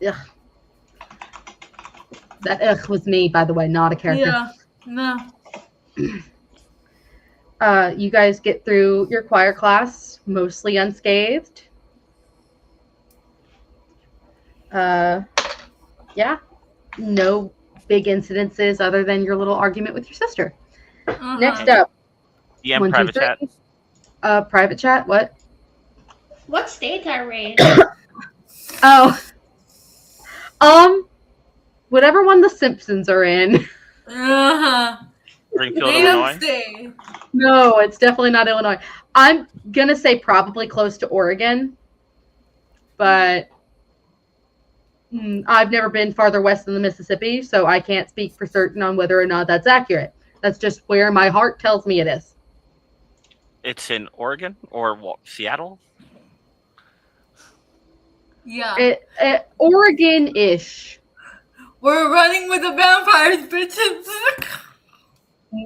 S3: Ugh. That ugh was me, by the way, not a character.
S2: Yeah, no.
S3: You guys get through your choir class mostly unscathed. Yeah. No big incidences other than your little argument with your sister. Next up.
S1: Yeah, private chat.
S3: Private chat, what?
S5: What state are we in?
S3: Oh. Whatever one the Simpsons are in.
S1: Springfield, Illinois?
S3: No, it's definitely not Illinois. I'm going to say probably close to Oregon. But I've never been farther west than the Mississippi, so I can't speak for certain on whether or not that's accurate. That's just where my heart tells me it is.
S1: It's in Oregon or what, Seattle?
S2: Yeah.
S3: Oregon-ish.
S2: We're running with the vampires, bitches.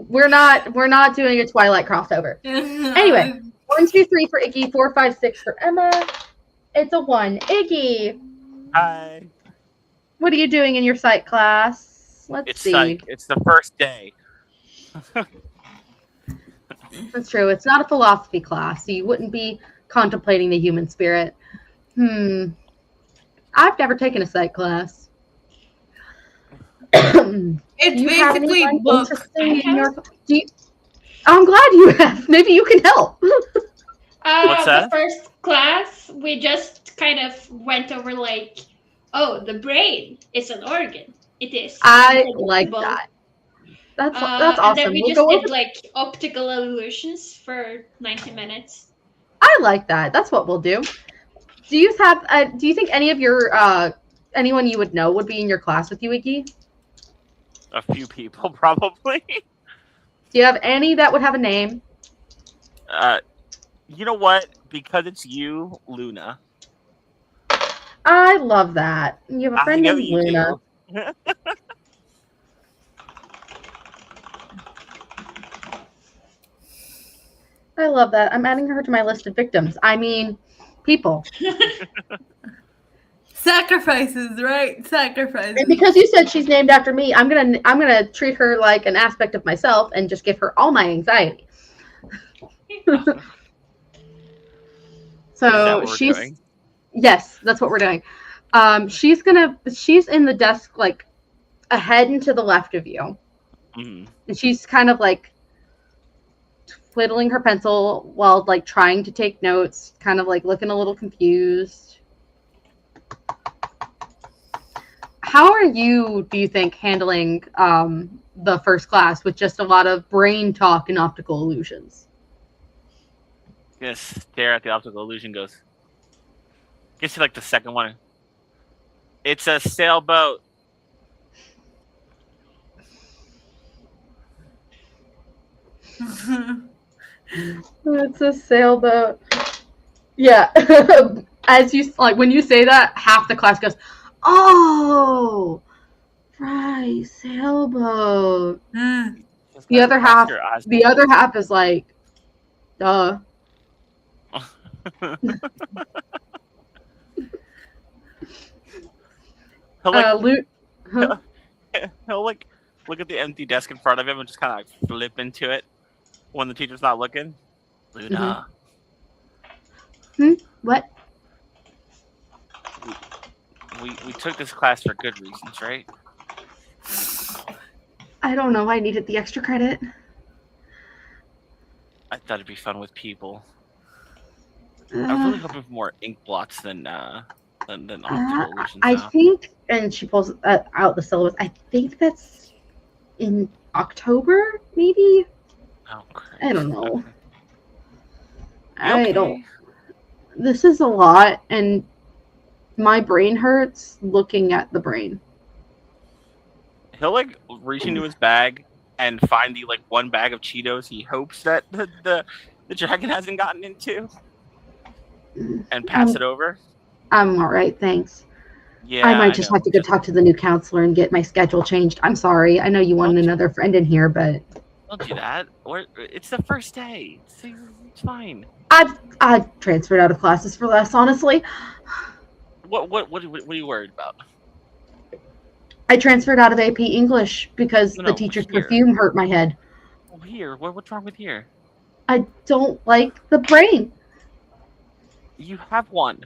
S3: We're not doing a Twilight crossover. Anyway, 1, 2, 3 for Iggy, 4, 5, 6 for Emma. It's a 1. Iggy.
S1: Hi.
S3: What are you doing in your psych class? Let's see.
S1: Psych. It's the first day.
S3: That's true. It's not a philosophy class, so you wouldn't be contemplating the human spirit. I've never taken a psych class.
S2: It's basically books.
S3: I'm glad you have. Maybe you can help.
S1: What's that?
S5: The first class, we just kind of went over like, oh, the brain is an organ. It is.
S3: I like that. That's awesome.
S5: And then we just did like optical illusions for 90 minutes.
S3: I like that. That's what we'll do. Do you think any of your anyone you would know would be in your class with you, Iggy?
S1: A few people, probably.
S3: Do you have any that would have a name?
S1: You know what? Because it's you, Luna.
S3: I love that. You have a friend named Luna. I love that. I'm adding her to my list of victims. I mean, people.
S2: Sacrifices, right? Sacrifices.
S3: And because you said she's named after me, I'm gonna treat her like an aspect of myself and just give her all my anxiety. So yes, that's what we're doing. She's in the desk like ahead and to the left of you, and she's kind of like twiddling her pencil while like trying to take notes, kind of like looking a little confused. How are you, do you think, handling the first class with just a lot of brain talk and optical illusions?
S1: Just stare at the optical illusion, gets to like the second one. It's a sailboat.
S3: It's a sailboat. Yeah. As you like when you say that, half the class goes, "Oh, right, sailboat." The other half is like, duh.
S1: He'll like look at the empty desk in front of him and just kind of like flip into it when the teacher's not looking. Luna.
S3: What?
S1: we took this class for good reasons, right?
S3: I don't know. I needed the extra credit.
S1: I thought it'd be fun with people. I'm really hoping for more ink blots than optical illusions.
S3: I think, and she pulls out the syllabus. I think that's in October, maybe.
S1: Oh, Christ.
S3: I don't know.
S1: Okay.
S3: I don't. This is a lot, and my brain hurts looking at the brain.
S1: He'll like reach into his bag and find the like one bag of Cheetos he hopes that the dragon hasn't gotten into, and pass it over.
S3: I'm all right, thanks.
S1: Yeah,
S3: I might just have to go talk to the new counselor and get my schedule changed. I'm sorry. I know you wanted another friend in here, but
S1: don't do that. It's the first day. It's fine.
S3: I've transferred out of classes for less, honestly.
S1: What are you worried about?
S3: I transferred out of AP English because the teacher's perfume hurt my head.
S1: Oh, here. What's wrong with here?
S3: I don't like the brain.
S1: You have one.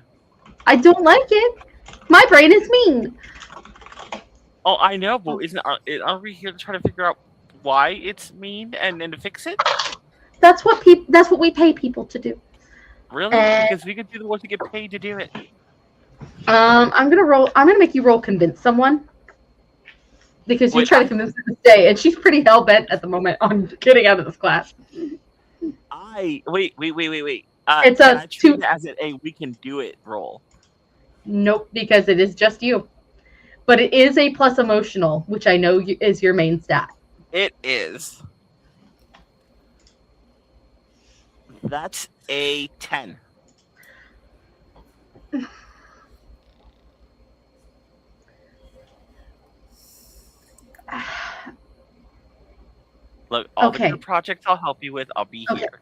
S3: I don't like it. My brain is mean.
S1: Oh, I know, but aren't we here to try to figure out why it's mean and then to fix it?
S3: That's what we pay people to do.
S1: Really? Because we could do the work to get paid to do it.
S3: I'm gonna make you roll convince someone. Because you're trying to convince her to stay, and she's pretty hell bent at the moment on getting out of this class.
S1: Wait.
S3: It's a
S1: treat it as a we can do it roll.
S3: Nope, because it is just you. But it is a plus emotional, which I know is your main stat.
S1: It is. That's a 10. Look, all the good projects I'll help you with, I'll be here.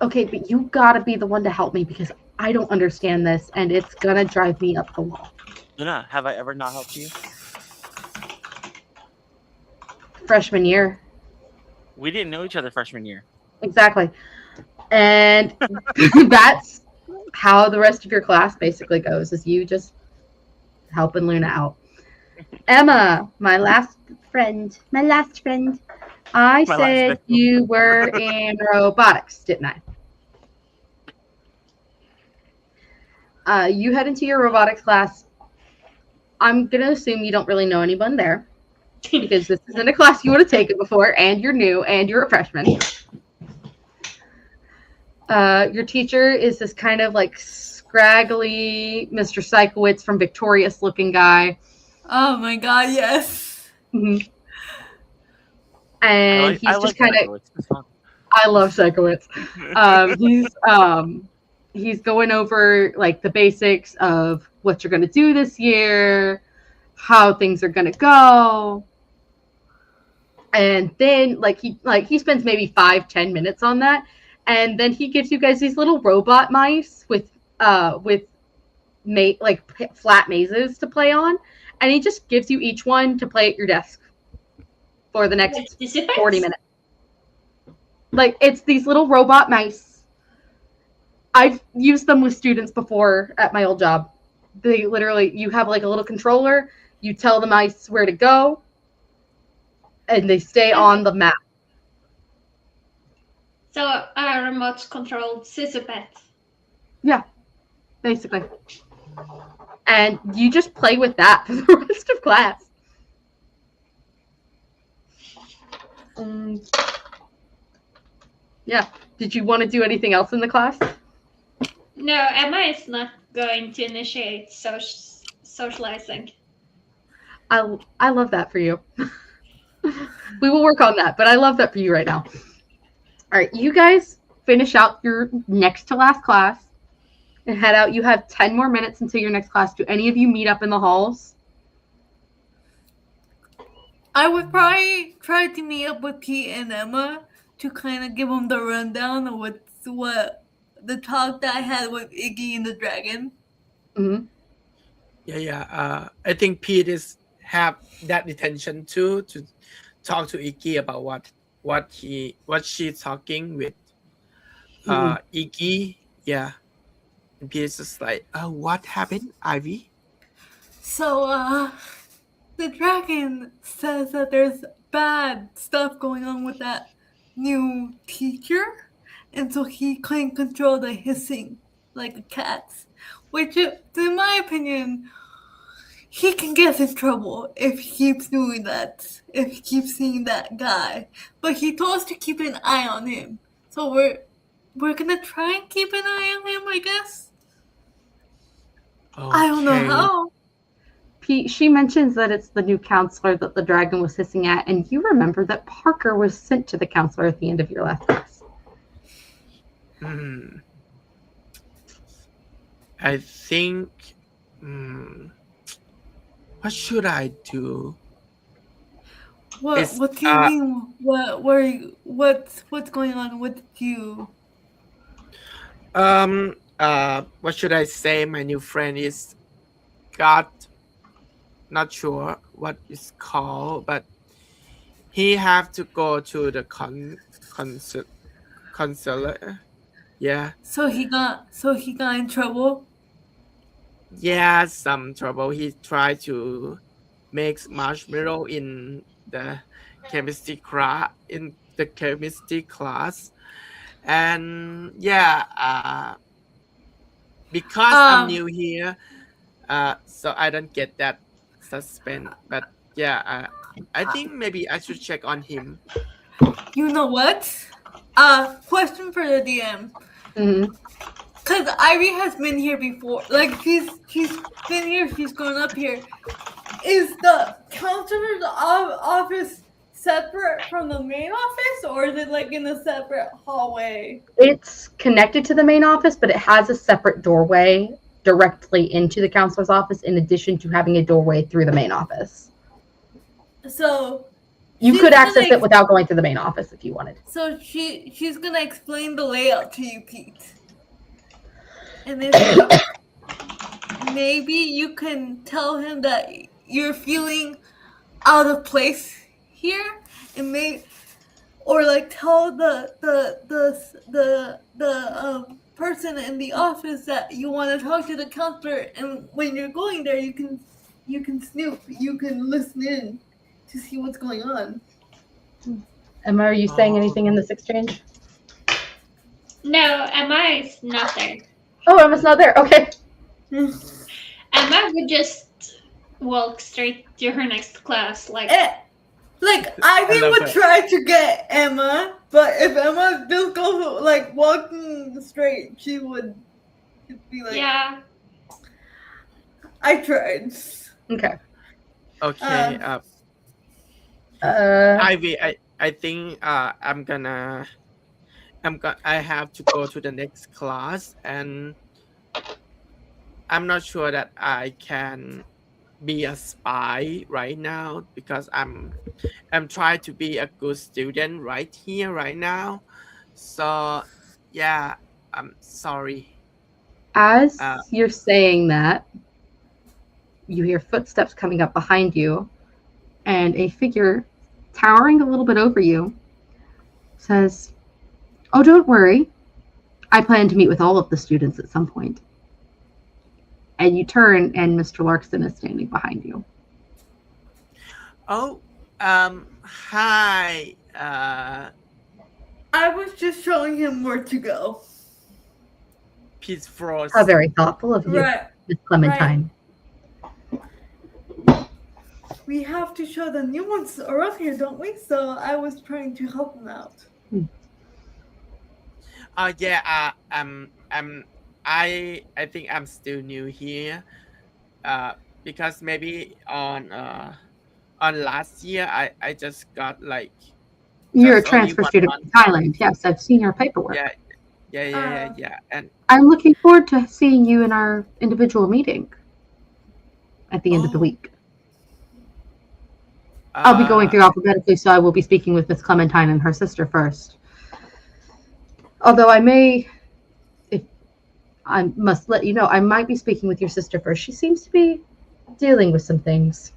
S3: Okay, but you gotta be the one to help me because I don't understand this and it's gonna drive me up the wall.
S1: Luna, have I ever not helped you?
S3: Freshman year.
S1: We didn't know each other freshman year.
S3: Exactly. And that's how the rest of your class basically goes, is you just helping Luna out. Emma, my last friend. I said you were in robotics, didn't I? You head into your robotics class. I'm going to assume you don't really know anyone there because this isn't a class you would have taken before, and you're new, and you're a freshman. Your teacher is this kind of like scraggly Mr. Sikowitz from Victorious looking guy.
S2: Oh my god, yes.
S3: Mm-hmm. And he's just kind of. I love Sikowitz. He's going over like the basics of what you're going to do this year, how things are going to go, and then he spends maybe 5-10 minutes on that, and then he gives you guys these little robot mice with flat mazes to play on, and he just gives you each one to play at your desk for the next 40 minutes. Like, it's these little robot mice. I've used them with students before at my old job. They literally, you have like a little controller, you tell the mice where to go, and they stay on the map.
S5: So a remote controlled Sisypet.
S3: Yeah, basically. And you just play with that for the rest of class. Yeah. Did you want to do anything else in the class?
S5: No, Emma is not going to initiate socializing.
S3: I love that for you. We will work on that, but I love that for you right now. All right, you guys finish out your next to last class and head out. You have 10 more minutes until your next class. Do any of you meet up in the halls?
S2: I would probably try to meet up with Pete and Emma to kind of give them the rundown of what the talk that I had with Iggy and the dragon.
S3: Mm-hmm.
S4: Yeah. I think Pete have that intention too, to talk to Iggy about what she's talking with Iggy. Yeah. And Pete's just like, oh, what happened, Ivy?
S2: So, the dragon says that there's bad stuff going on with that new teacher, and so he can control the hissing like a cat. Which, in my opinion, he can get in trouble if he keeps doing that, if he keeps seeing that guy. But he told us to keep an eye on him. So we're gonna try and keep an eye on him, I guess.
S4: Okay.
S2: I don't know how.
S3: She mentions that it's the new counselor that the dragon was hissing at, and you remember that Parker was sent to the counselor at the end of your last class.
S4: I think. What should I do?
S2: What do you mean? What's going on with you?
S4: What should I say? My new friend is not sure what it's called, but he have to go to the counselor. Yeah.
S2: So he got in trouble.
S4: Yeah, some trouble. He tried to make marshmallow in the chemistry class, and yeah, because I'm new here, so I don't get that suspense. But yeah, I think maybe I should check on him.
S2: You know what? Question for the DM.
S3: Mm-hmm.
S2: Cause Ivy has been here before. Like she's been here. She's grown up here. Is the counselor's office separate from the main office, or is it like in a separate hallway?
S3: It's connected to the main office, but it has a separate doorway directly into the counselor's office, in addition to having a doorway through the main office.
S2: So
S3: you could access it without going to the main office if you wanted.
S2: So she's gonna explain the layout to you, Pete. And then maybe you can tell him that you're feeling out of place here, and or like tell the person in the office that you want to talk to the counselor, and when you're going there, you can snoop, you can listen in to see what's going on.
S3: Emma, are you saying anything in this exchange?
S5: No, Emma is not there.
S3: Oh, Emma's not there. Okay.
S5: Emma would just walk straight to her next class, like
S2: Ivy would try to get Emma, but if Emma just goes like walking straight, she would be like,
S5: "Yeah,
S2: I tried."
S3: Okay.
S4: Okay. Ivy, I think I have to go to the next class, and I'm not sure that I can be a spy right now, because I'm trying to be a good student right here, right now. So yeah, I'm sorry.
S3: As you're saying that, you hear footsteps coming up behind you, and a figure towering a little bit over you says, "Oh, don't worry. I plan to meet with all of the students at some point." And you turn, and Mr. Larkson is standing behind you.
S4: Oh, hi.
S2: I was just showing him where to go.
S4: Peace Frost.
S3: How very thoughtful of you, Miss Clementine.
S2: Right. We have to show the new ones around here, don't we? So I was trying to help them out.
S4: Yeah. I think I'm still new here. Because maybe on last year I just got like.
S3: You're a transfer student from Thailand. Yes, I've seen your paperwork.
S4: Yeah. And
S3: I'm looking forward to seeing you in our individual meeting at the end of the week. I'll be going through alphabetically, so I will be speaking with Miss Clementine and her sister first. Although I must let you know, I might be speaking with your sister first. She seems to be dealing with some things.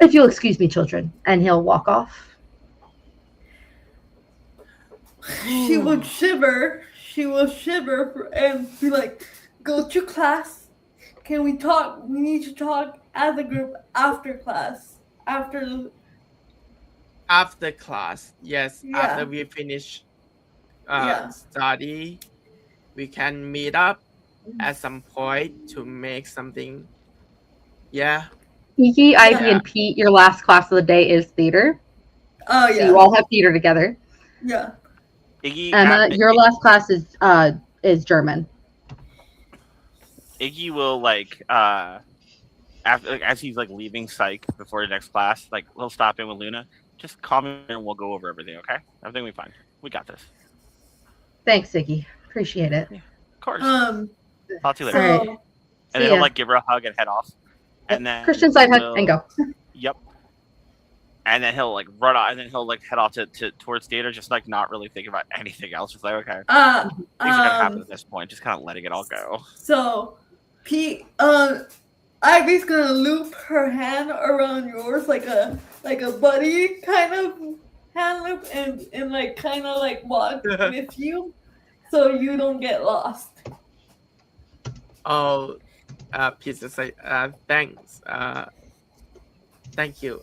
S3: If you'll excuse me, children. And he'll walk off.
S2: She would shiver. She will shiver and be like, "Go to class. can we talk? We need to talk as a group after class.
S4: After class, yes.
S2: Yeah.
S4: After we finish study, we can meet up at some point to make something. Yeah.
S3: Iggy, Ivy, and Pete, your last class of the day is theater.
S2: Oh yeah.
S3: So you all have theater together.
S2: Yeah.
S1: Iggy,
S3: Emma, your last class is German.
S1: Iggy will after as he's like leaving psych before the next class, like he'll stop in with Luna. Just call me and we'll go over everything, okay? Everything will be fine. We got this.
S3: Thanks, Iggy. Appreciate it.
S1: Yeah, of course.
S2: Talk
S1: to you later.
S3: All right.
S1: And then he'll like give her a hug and head off. And then
S3: Christian side hug and go.
S1: Yep. And then he'll like run off, and then he'll like head off towards theater, just like not really thinking about anything else. Just like, okay, things are gonna happen at this point. Just kind of letting it all go.
S2: So, Pete, Ivy's gonna loop her hand around yours like a buddy kind of hand loop, and like kind of like walk with you, so you don't get lost.
S4: Oh, Pete say, thanks. Thank you.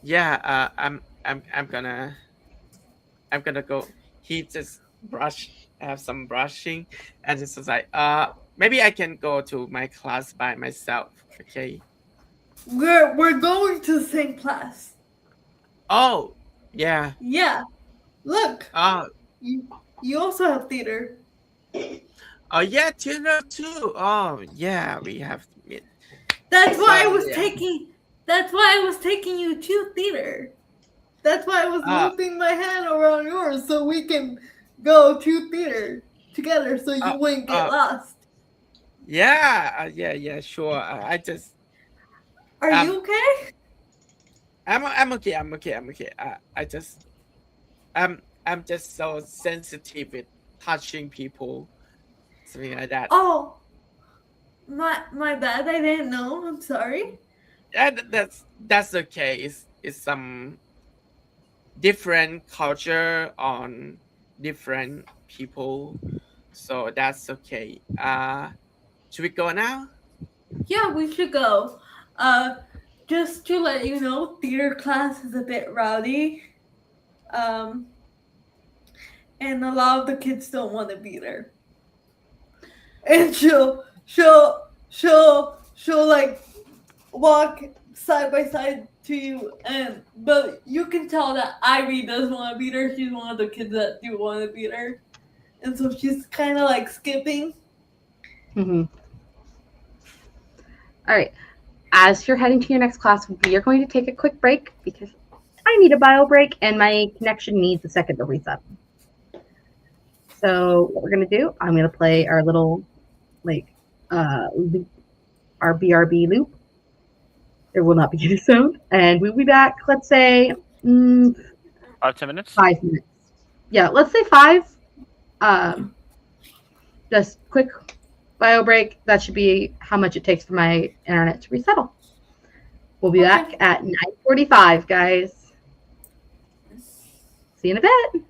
S4: Yeah. I'm gonna go. He just have some brushing, and just was like, maybe I can go to my class by myself. Okay.
S2: We're going to the same class.
S4: Oh, yeah.
S2: Yeah. Look.
S4: Oh.
S2: You also have theater.
S4: Oh yeah, theater too. Oh yeah, we have to meet.
S2: That's why I was taking you to theater. That's why I was looping my hand around yours so we can go to theater together so you wouldn't get lost.
S4: Yeah, sure. I just.
S2: Are you okay?
S4: I'm okay. I'm just so sensitive with touching people, something like that.
S2: Oh, my bad. I didn't know. I'm sorry.
S4: Yeah, that's okay. It's some different culture on different people, so that's okay. Should we go now?
S2: Yeah, we should go. Just to let you know, theater class is a bit rowdy. And a lot of the kids don't want to be there. And she'll like walk side by side to you, but you can tell that Ivy doesn't want to beat her. She's one of the kids that do want to beat her, and so she's kind of like skipping.
S3: Mm-hmm. All right. As you're heading to your next class, we are going to take a quick break because I need a bio break and my connection needs a second to reset. So what we're going to do, I'm going to play our little loop, our BRB loop. There will not be any sound, and we'll be back. Let's say
S1: 5-10 minutes.
S3: 5 minutes. Yeah, let's say 5. Just quick bio break. That should be how much it takes for my internet to resettle. We'll be back at 9:45, guys. See you in a bit.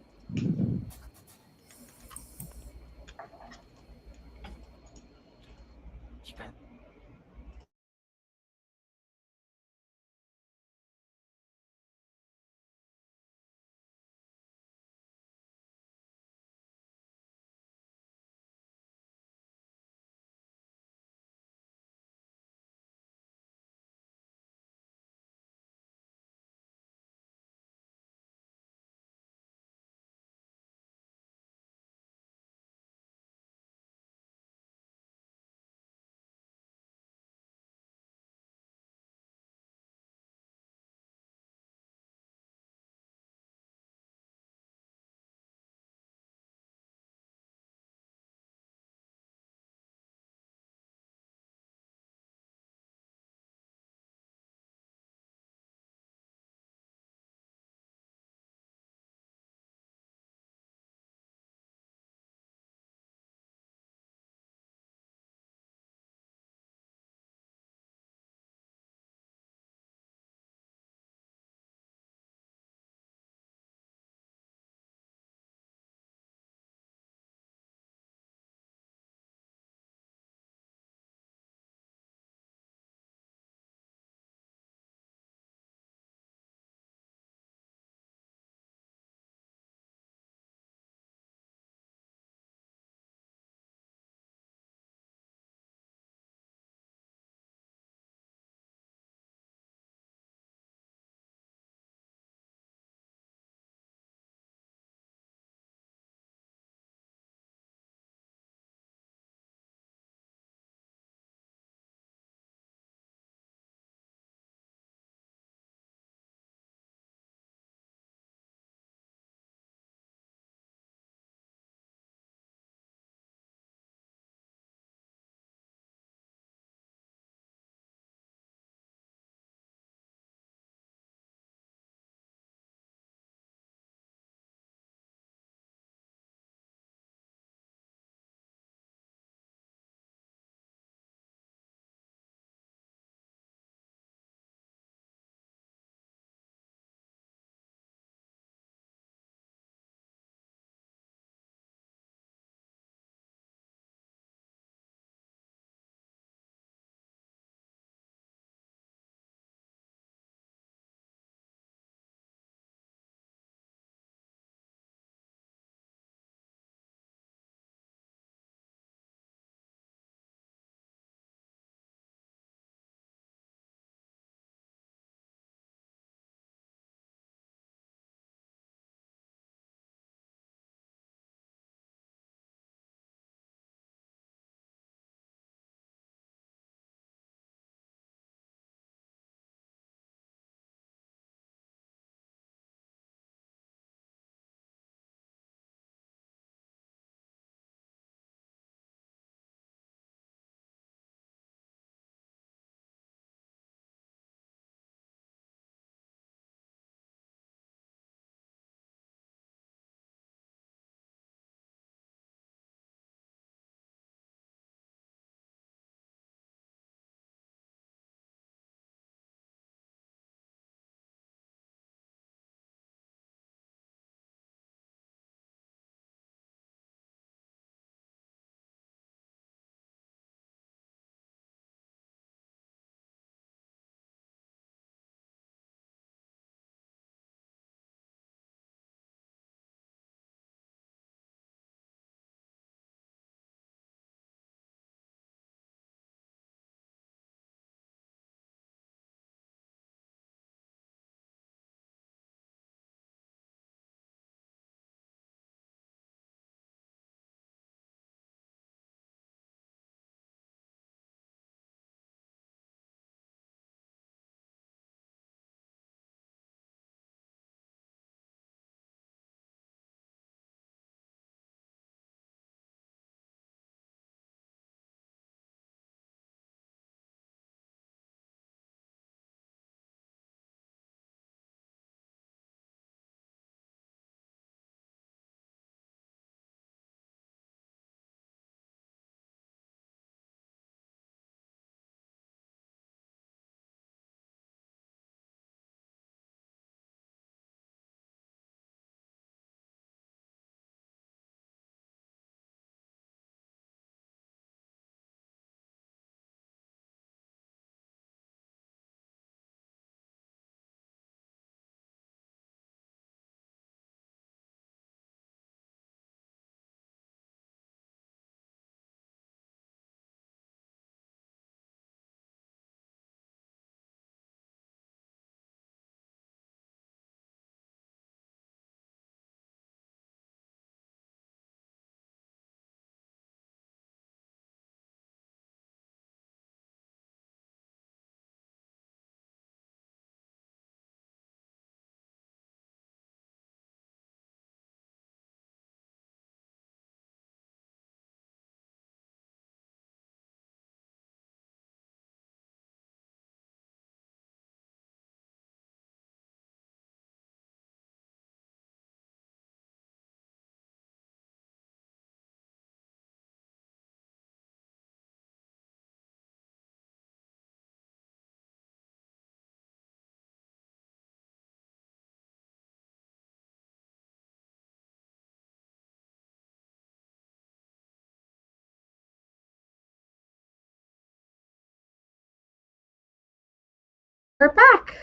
S3: back.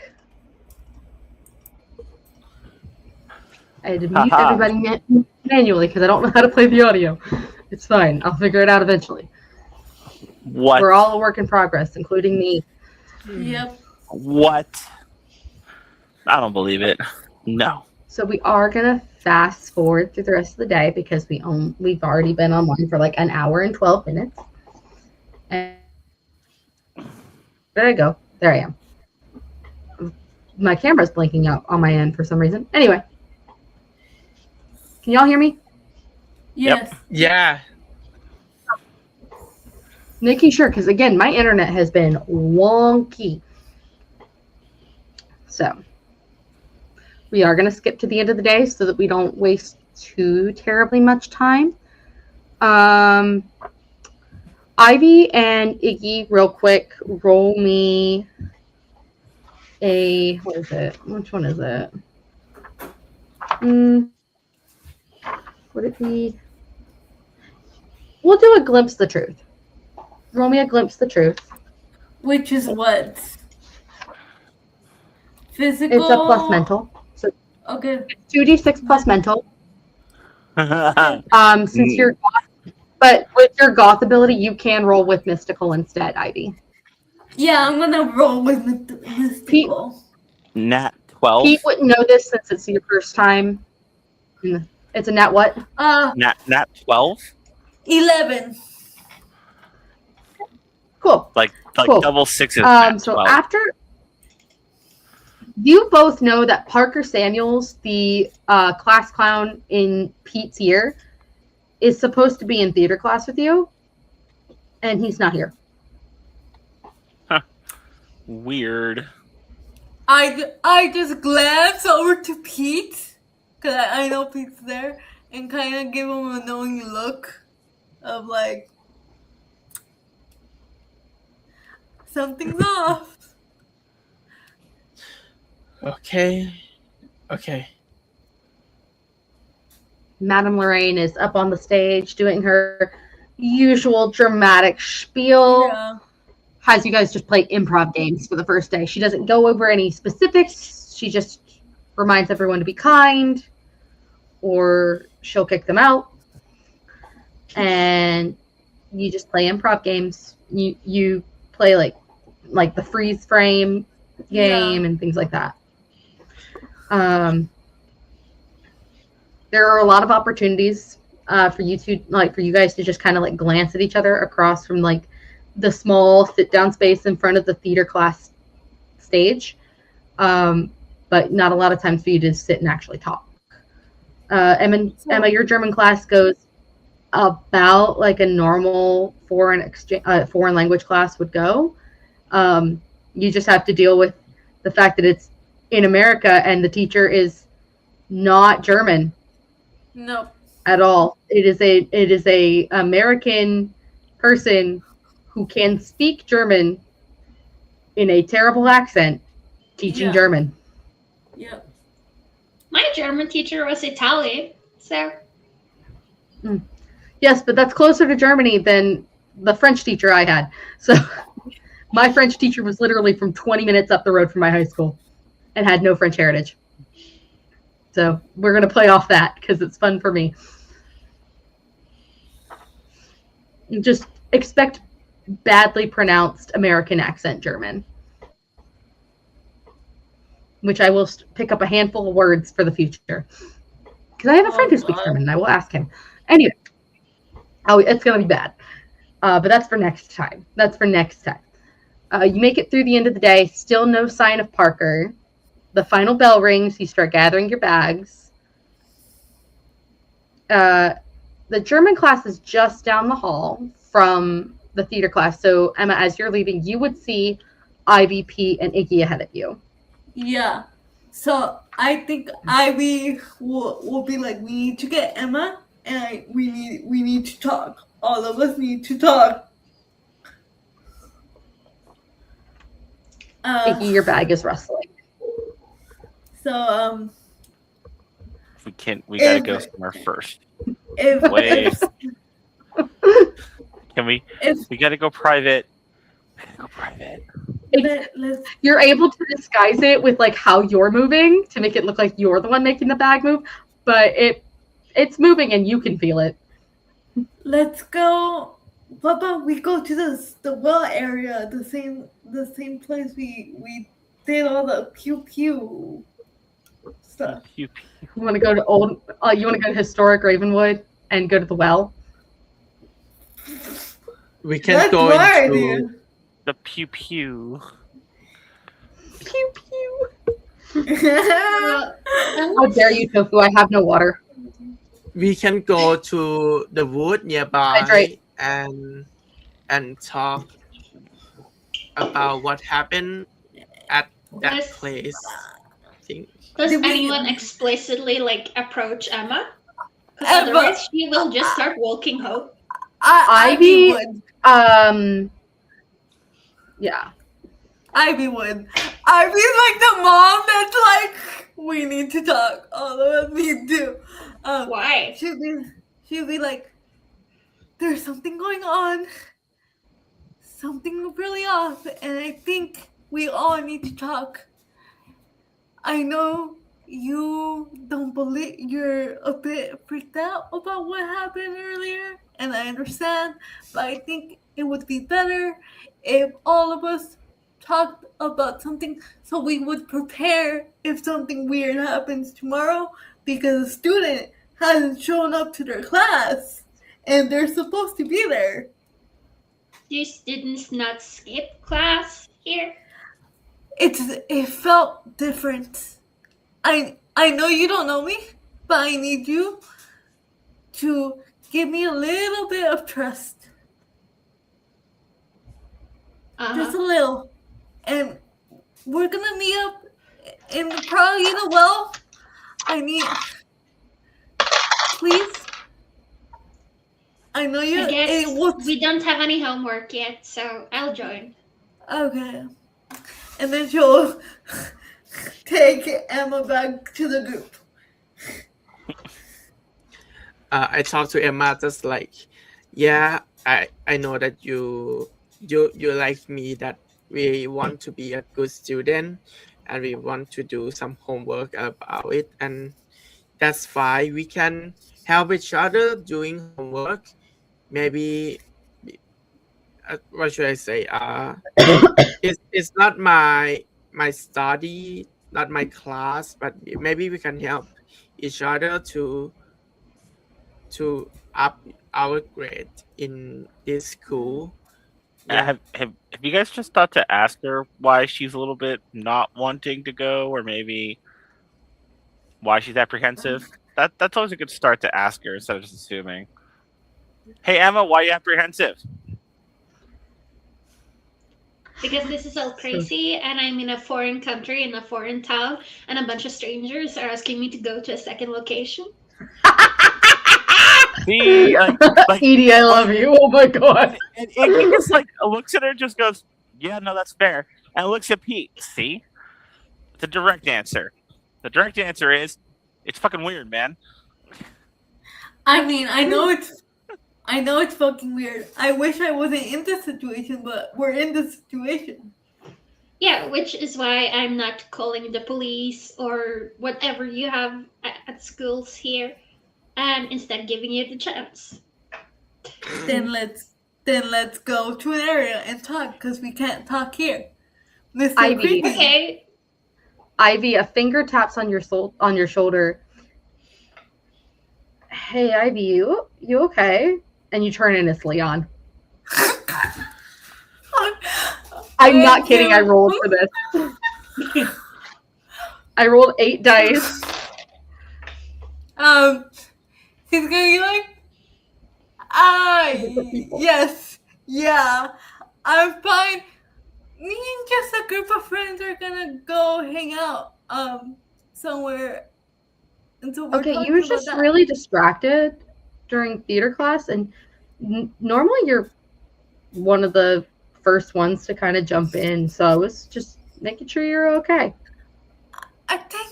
S3: I had to mute everybody manually because I don't know how to play the audio. It's fine. I'll figure it out eventually.
S1: What?
S3: We're all a work in progress, including me.
S2: Yep.
S1: What? I don't believe it. No.
S3: So we are gonna fast forward through the rest of the day because we've already been online for like an hour and 12 minutes. And there I go. There I am. My camera's blinking out on my end for some reason. Anyway. Can y'all hear me?
S2: Yes.
S1: Yep.
S4: Yeah.
S3: Making sure, because again, my internet has been wonky. So we are going to skip to the end of the day so that we don't waste too terribly much time. Ivy and Iggy, real quick, roll me a, what is it? Which one is it? Would it be? We'll do a glimpse of the truth. Roll me a glimpse of the truth.
S2: Which is what? Physical?
S3: It's a plus mental. So
S2: okay.
S3: 2d6 plus mental. Since you're, but with your goth ability, you can roll with mystical instead, Ivy.
S2: Yeah, I'm gonna roll with mystical.
S1: Nat 12.
S3: Pete wouldn't know this since it's your first time. It's a nat what?
S1: Nat 12.
S2: 11.
S3: Cool.
S1: Like
S3: cool.
S1: double sixes.
S3: So 12. After you both know that Parker Samuels, the class clown in Pete's year, is supposed to be in theater class with you, and he's not here.
S1: Huh. Weird.
S2: I just glance over to Pete, because I know Pete's there, and kind of give him a knowing look of like, something's off.
S4: Okay.
S3: Madame Lorraine is up on the stage doing her usual dramatic spiel.
S2: Yeah.
S3: Has you guys just play improv games for the first day. She doesn't go over any specifics. She just reminds everyone to be kind, or she'll kick them out. And you just play improv games. You play like the freeze frame game and things like that. There are a lot of opportunities for you guys to just kind of like glance at each other across from like the small sit down space in front of the theater class stage, but not a lot of times for you to sit and actually talk. Emma, your German class goes about like a normal foreign language class would go. You just have to deal with the fact that it's in America and the teacher is not German.
S2: No.
S3: At all. It is a American person who can speak German in a terrible accent teaching German.
S2: Yep.
S5: My German teacher was Italian, so.
S3: Yes, but that's closer to Germany than the French teacher I had. So my French teacher was literally from 20 minutes up the road from my high school and had no French heritage. So we're going to play off that because it's fun for me. Just expect badly pronounced American accent German, which I will pick up a handful of words for the future. Because I have a friend who speaks German and I will ask him. Anyway, it's going to be bad. But that's for next time. You make it through the end of the day. Still no sign of Parker. The final bell rings. You start gathering your bags. The German class is just down the hall from the theater class. So, Emma, as you're leaving, you would see Ivy, Pete, and Iggy ahead of you.
S2: Yeah. So, I think Ivy will be like, we need to get Emma, and we need to talk. All of us need to talk.
S3: Iggy, your bag is rustling.
S2: So,
S1: we gotta go somewhere first.
S2: Wait.
S1: Can we? We gotta go private.
S3: You're able to disguise it with like how you're moving to make it look like you're the one making the bag move, but it's moving and you can feel it.
S2: Let's go. What about we go to the well area, the same place we did all the pew pew stuff.
S1: Pew, pew.
S3: You want to go to you want to go to historic Ravenwood and go to the well?
S4: We can go into
S1: the pew pew.
S3: Pew pew. How dare you, Tofu? I have no water.
S4: We can go to the wood nearby
S3: right.
S4: and talk about what happened at that place. I think.
S5: Does anyone explicitly like approach Emma? Because otherwise she will just start walking home.
S3: Ivy would. Yeah.
S2: Ivy would. Ivy's like the mom that's like, we need to talk. All of us need to.
S5: Why?
S2: She'll be like, there's something going on. Something really off. And I think we all need to talk. I know you don't believe, you're a bit freaked out about what happened earlier. And I understand. But I think it would be better if all of us talked about something so we would prepare if something weird happens tomorrow, because a student hasn't shown up to their class and they're supposed to be there.
S5: Do students not skip class here?
S2: It felt different. I know you don't know me, but I need you to give me a little bit of trust. Just a little. And we're gonna meet up in probably the well. Please. I know you.
S5: I guess we don't have any homework yet, so I'll join.
S2: Okay. And then she'll take Emma back to the group.
S4: I talked to Emma just like, yeah, I know that you like me, that we want to be a good student and we want to do some homework about it, and that's fine. We can help each other doing homework. Maybe what should I say? It's not my study, not my class, but maybe we can help each other to up our grade in this school.
S1: Yeah. Have you guys just thought to ask her why she's a little bit not wanting to go, or maybe why she's apprehensive? That's always a good start to ask her instead of just assuming. Hey Emma, why are you apprehensive?
S5: Because this is all crazy and I'm in a foreign country, in a foreign town, and a bunch of strangers are asking me to go to a second location.
S1: See,
S3: Edie, I love you. Oh my god.
S1: And Iggy just like looks at her and just goes, yeah, no, that's fair. And looks at Pete. See? The direct answer. The direct answer is, it's fucking weird, man.
S2: I mean, I know it's fucking weird. I wish I wasn't in this situation, but we're in this situation.
S5: Yeah, which is why I'm not calling the police or whatever you have at schools here, and instead giving you the chance.
S2: Then let's go to an area and talk, because we can't talk here. Mr.
S3: Ivy.
S2: Creepy.
S5: Okay.
S3: Ivy, a finger taps on your shoulder. Hey, Ivy, you okay? And you turn and it's Leon. I'm not kidding. I rolled for this. I rolled 8 dice.
S2: He's gonna be like, yes, yeah, I'm fine. Me and just a group of friends are gonna go hang out somewhere.
S3: Okay, you were just really distracted during theater class, and normally you're one of the first ones to kind of jump in, so I was just making sure you're okay.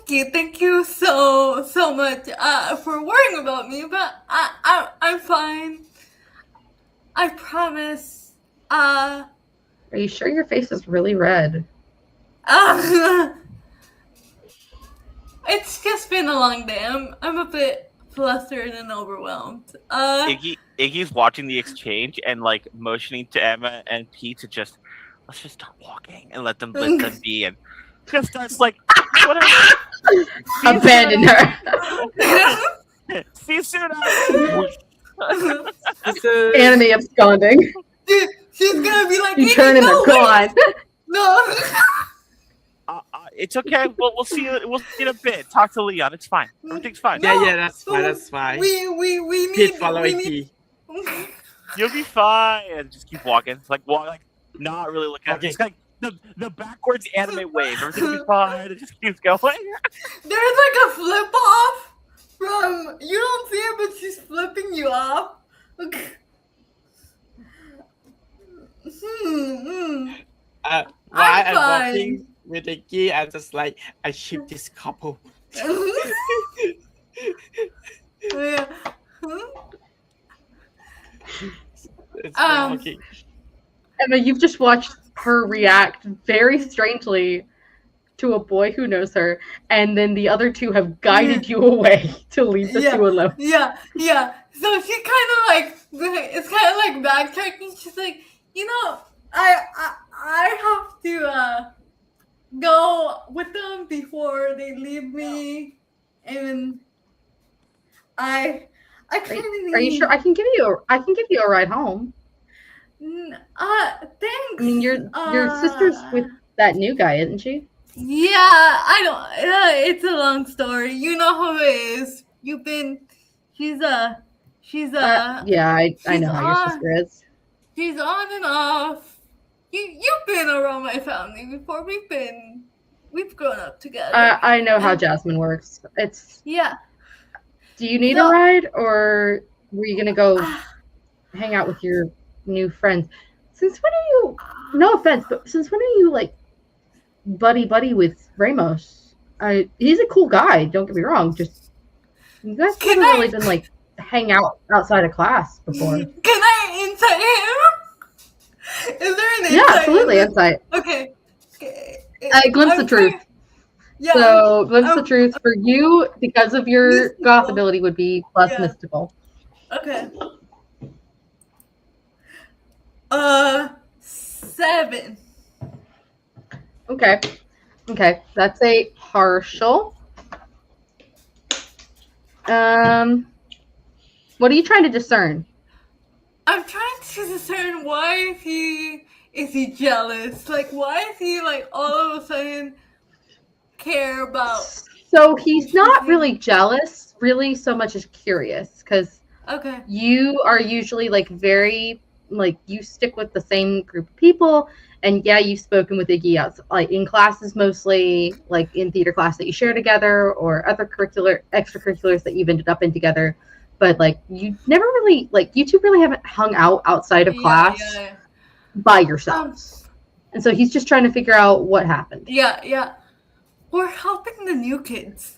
S2: Thank you so much for worrying about me, but I'm fine. I promise.
S3: Are you sure your face is really red?
S2: It's just been a long day. I'm a bit flustered and overwhelmed.
S1: Iggy's watching the exchange and like motioning to Emma and Pete to let's just start walking and let them be, and just starts like whatever.
S3: Abandon her.
S1: See you soon.
S3: Anime absconding.
S2: Dude, she's gonna be like,
S3: you turn and they're gone.
S2: No.
S1: It's okay. We'll see you. We'll see in a bit. Talk to Leon. It's fine. Everything's fine.
S4: No, yeah, that's fine. That's fine.
S2: We need.
S4: Pete, follow Iggy.
S1: You'll be fine. And just keep walking. It's like not really looking at it. It's like the backwards anime wave. Everything'll be fine. It just keeps going.
S2: There's like a flip off from you don't see it, but she's flipping you off. Okay.
S4: While I'm walking with Iggy, I'm just like, I ship this couple.
S2: Yeah.
S4: It's walking.
S3: Emma, you've just watched her react very strangely to a boy who knows her, and then the other two have guided you away to leave the two alone.
S2: Yeah. So she kind of like, it's kind of like backtracking. She's like, I have to go with them before they leave me, and I kind of need.
S3: Are you sure? I can give you a ride home.
S2: Thanks.
S3: I mean, your sister's with that new guy, isn't she?
S2: Yeah, I don't. It's a long story. You know who it is. She's yeah, I know how your sister is. She's on and off. You've been around my family before. We've grown up together.
S3: I know how Jasmine works.
S2: Yeah.
S3: Do you need a ride, or were you gonna go hang out with your new friends? Since when are you? No offense, but since when are you like buddy with Ramos? He's a cool guy. Don't get me wrong. Just you guys haven't really been like hang out outside of class before.
S2: Can I insight him? Is there an insight?
S3: Yeah, absolutely insight.
S2: Okay.
S3: Glimpse the truth. Yeah. So glimpse the truth for you because of your mystical. Goth ability would be plus mystical.
S2: Okay. 7.
S3: Okay, that's a partial. What are you trying to discern?
S2: I'm trying to discern why is he jealous? Like, why is he like all of a sudden care about?
S3: So he's not really jealous, really so much as curious, because you are usually like very like you stick with the same group of people. And yeah, you've spoken with Iggy like in classes mostly, like in theater class that you share together, or other extracurriculars that you've ended up in together. But like you never really like you two really haven't hung out outside of class by yourselves. And so he's just trying to figure out what happened.
S2: Yeah. We're helping the new kids.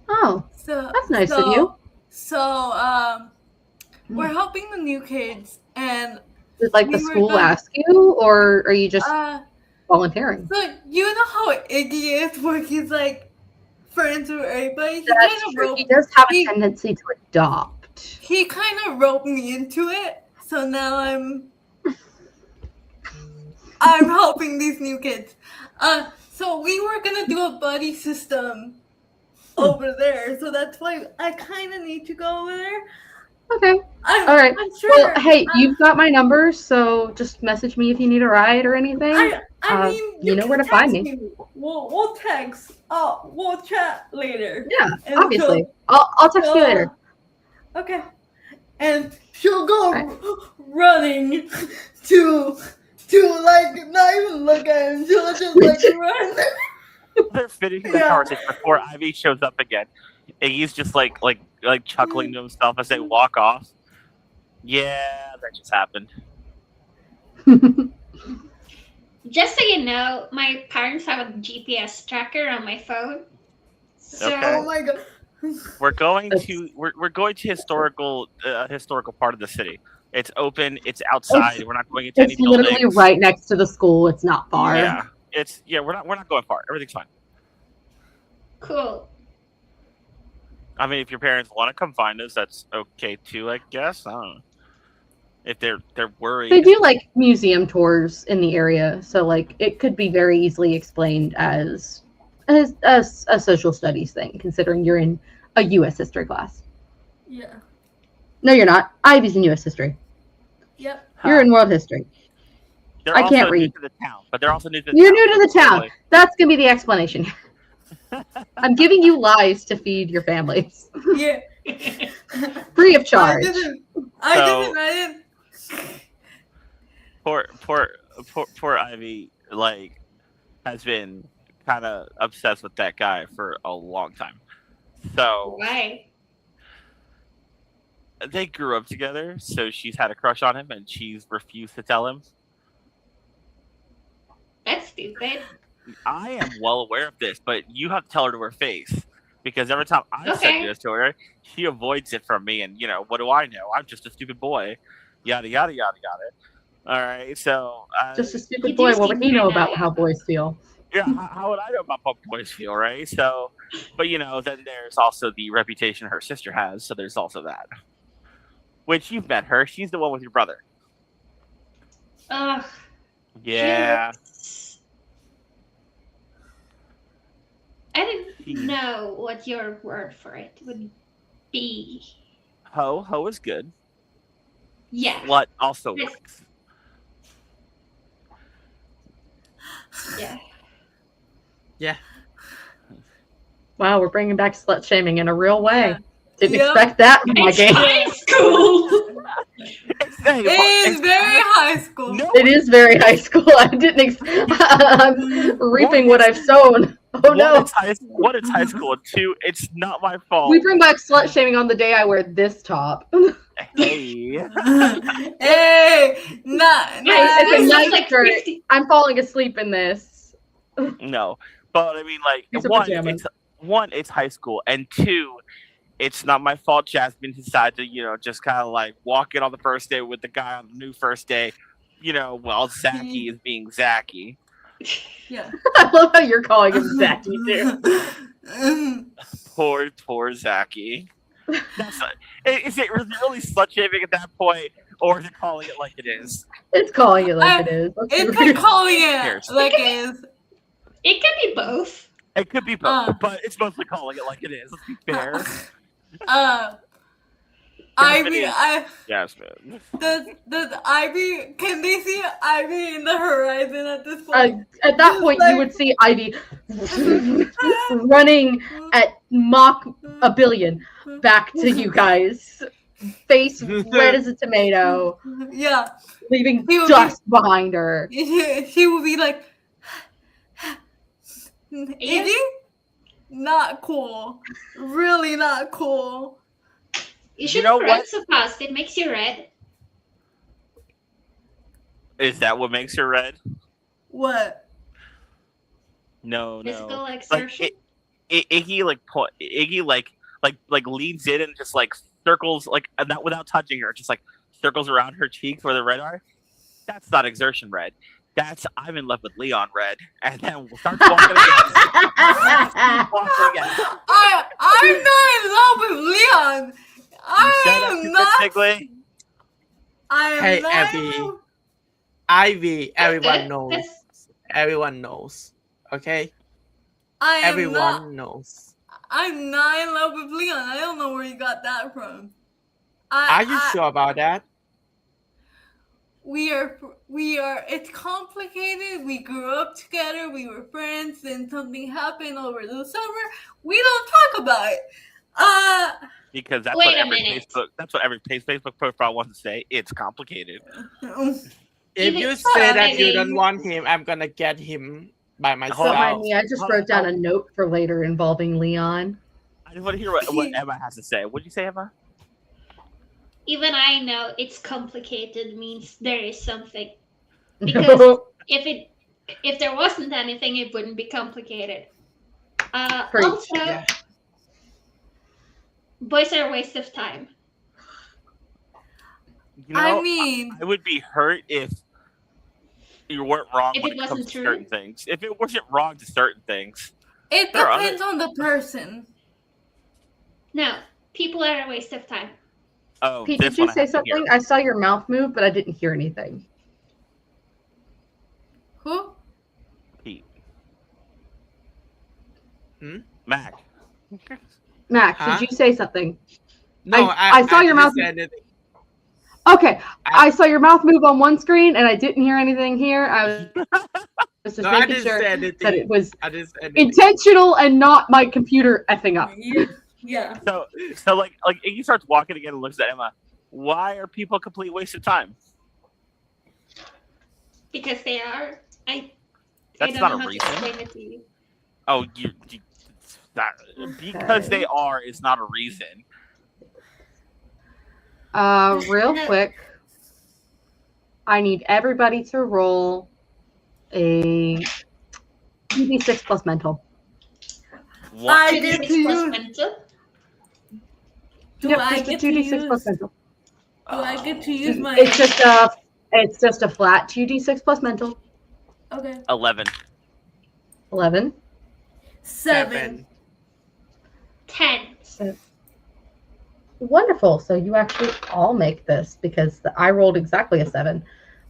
S3: Oh, that's nice of you.
S2: So we're helping the new kids, and
S3: did like the school ask you, or are you just volunteering?
S2: So you know how Iggy is, where he's like friends with everybody.
S3: He does have a tendency to adopt.
S2: He kind of roped me into it, so now I'm helping these new kids. So we were gonna do a buddy system over there, so that's why I kind of need to go over there.
S3: Okay. All right. I'm sure. Well, hey, you've got my number, so just message me if you need a ride or anything.
S2: I mean,
S3: you know where to find me.
S2: We'll text. We'll chat later.
S3: Yeah, obviously. I'll text you later.
S2: Okay. And she'll go running to like not even look at him. She'll just like run.
S1: They're finishing the conversation before Ivy shows up again. Iggy's just like chuckling to himself as they walk off. Yeah, that just happened.
S5: Just so you know, my parents have a GPS tracker on my phone. So
S2: oh my god.
S1: We're going to historical part of the city. It's open. It's outside. We're not going into any
S3: It's literally
S1: buildings.
S3: right next to the school. It's not far.
S1: Yeah. We're not going far. Everything's fine.
S5: Cool.
S1: I mean, if your parents want to come find us, that's okay too, I guess. I don't know. If they're worried.
S3: They do like museum tours in the area, so like it could be very easily explained as a social studies thing, considering you're in a U.S. history class.
S2: Yeah.
S3: No, you're not. Ivy's in U.S. history.
S2: Yep.
S3: You're in world history.
S1: They're
S3: I
S1: also
S3: can't
S1: new
S3: read.
S1: to the town, but they're also new to the
S3: You're
S1: town.
S3: new to the town. That's gonna be the explanation. I'm giving you lies to feed your families.
S2: Yeah.
S3: Free of charge.
S2: I didn't.
S1: Poor Ivy, like, has been kind of obsessed with that guy for a long time. So
S5: Why?
S1: they grew up together, so she's had a crush on him, and she's refused to tell him.
S5: That's stupid.
S1: I am well aware of this, but you have to tell her to her face. Because every time I said this to her, she avoids it from me. And, what do I know? I'm just a stupid boy. Yada, yada, yada, yada. All right, so...
S3: just a stupid boy. What would he know about how boys feel?
S1: Yeah, how would I know about how boys feel, right? So, but, then there's also the reputation her sister has. So there's also that. Which you've met her. She's the one with your brother.
S5: Ugh.
S1: Yeah.
S5: I didn't know what your word for it would be.
S1: Ho is good.
S5: Yeah.
S1: Slut also works.
S5: Yeah.
S4: Yeah.
S3: Wow, we're bringing back slut shaming in a real way.
S2: Yeah.
S3: Didn't
S2: Yep.
S3: expect that from my
S5: It's
S3: game.
S5: high school.
S2: It is very high school.
S1: No,
S3: It is very high school. I didn't. I'm reaping what I've sown. Oh no!
S1: One, it's high school. And two, it's not my fault.
S3: We bring back slut shaming on the day I wear this top.
S1: Hey.
S2: Hey, not.
S3: It's a
S5: It's
S3: nice
S5: like
S3: shirt.
S5: 50.
S3: I'm falling asleep in this.
S1: No, but I mean, like,
S3: These are pajamas.
S1: one, it's high school, and two, it's not my fault. Jasmine decided to, just kind of like walk in on the first day with the guy on the new first day, while Zachy is being Zachy.
S2: Yeah.
S3: I love how you're calling him Zachy too.
S1: Poor Zachy. Is it really slut shaming at that point, or is it calling it like it is?
S3: It's calling it like it is.
S2: It's calling it like it is.
S5: It could be both.
S1: It could be both, but it's mostly calling it like it is. Let's be fair.
S2: Ivy,
S1: Jasmine.
S2: does Ivy? Can they see Ivy in the horizon at this point?
S3: At that point, you would see Ivy running at Mach 1 billion back to you guys, face red as a tomato.
S2: Yeah,
S3: leaving dust behind her.
S2: She would be like, Iggy, not cool. Really not cool.
S5: You should have read so fast. It makes you red.
S1: Is that what makes her red?
S2: What?
S1: No.
S5: Physical exertion.
S1: Iggy leans in and just like circles not without touching her, just like circles around her cheeks where the red are. That's not exertion red. That's I'm in love with Leon red, and then we'll start walking again.
S2: I'm not in love with Leon. I'm not.
S4: Hey, Ivy, everyone knows. Everyone knows. Okay? Everyone knows.
S2: I'm not in love with Leon. I don't know where you got that from.
S4: Are you sure about that?
S2: We are, it's complicated. We grew up together. We were friends. Then something happened over the summer. We don't talk about it.
S1: Because that's what every Facebook profile wants to say. It's complicated.
S4: If you say that you don't want him, I'm gonna get him by myself.
S3: Don't mind me. I just wrote down a note for later involving Leon.
S1: I just want to hear what Emma has to say. What did you say, Emma?
S5: Even I know it's complicated means there is something. Because if there wasn't anything, it wouldn't be complicated. Also, boys are a waste of time.
S2: I mean,
S1: I would be hurt if you weren't wrong
S5: If
S1: when
S5: it
S1: it comes
S5: wasn't
S1: to
S5: true?
S1: certain things. If it wasn't wrong to certain things,
S2: it
S1: there are other.
S2: depends on the person.
S5: No, people are a waste of time.
S1: Oh,
S3: Pete,
S1: this
S3: did you
S1: one I
S3: say
S1: have to hear.
S3: something? I saw your mouth move, but I didn't hear anything.
S2: Who?
S1: Pete.
S4: Hmm?
S1: Mac.
S3: Max,
S4: Huh?
S3: did you say something?
S4: No,
S3: I saw your
S4: didn't
S3: mouth.
S4: say anything.
S3: Okay, I saw your mouth move on one screen, and I didn't hear anything here. I was just
S4: No, I
S3: making
S4: didn't
S3: sure
S4: say
S3: that
S4: anything.
S3: it was
S4: I didn't say anything.
S3: intentional and not my computer effing up.
S2: Yeah.
S1: So like Iggy starts walking again and looks at Emma. Why are people a complete waste of time?
S5: Because they are. I
S1: That's
S5: don't
S1: not
S5: know
S1: a
S5: how
S1: reason.
S5: to explain it to you.
S1: Oh, that because they are is not a reason.
S3: Real quick, I need everybody to roll a 2d6 plus mental.
S1: What?
S2: I get to
S5: 26 plus
S2: use.
S5: mental.
S2: Do
S3: Yep,
S2: I
S3: just a
S2: get to
S3: 2d6
S2: use?
S3: plus mental.
S2: Do I get to use my?
S3: It's just a flat 2d6 plus mental.
S2: Okay.
S1: 11.
S3: 11.
S2: 7.
S5: 10.
S3: So, wonderful. So you actually all make this because I rolled exactly a 7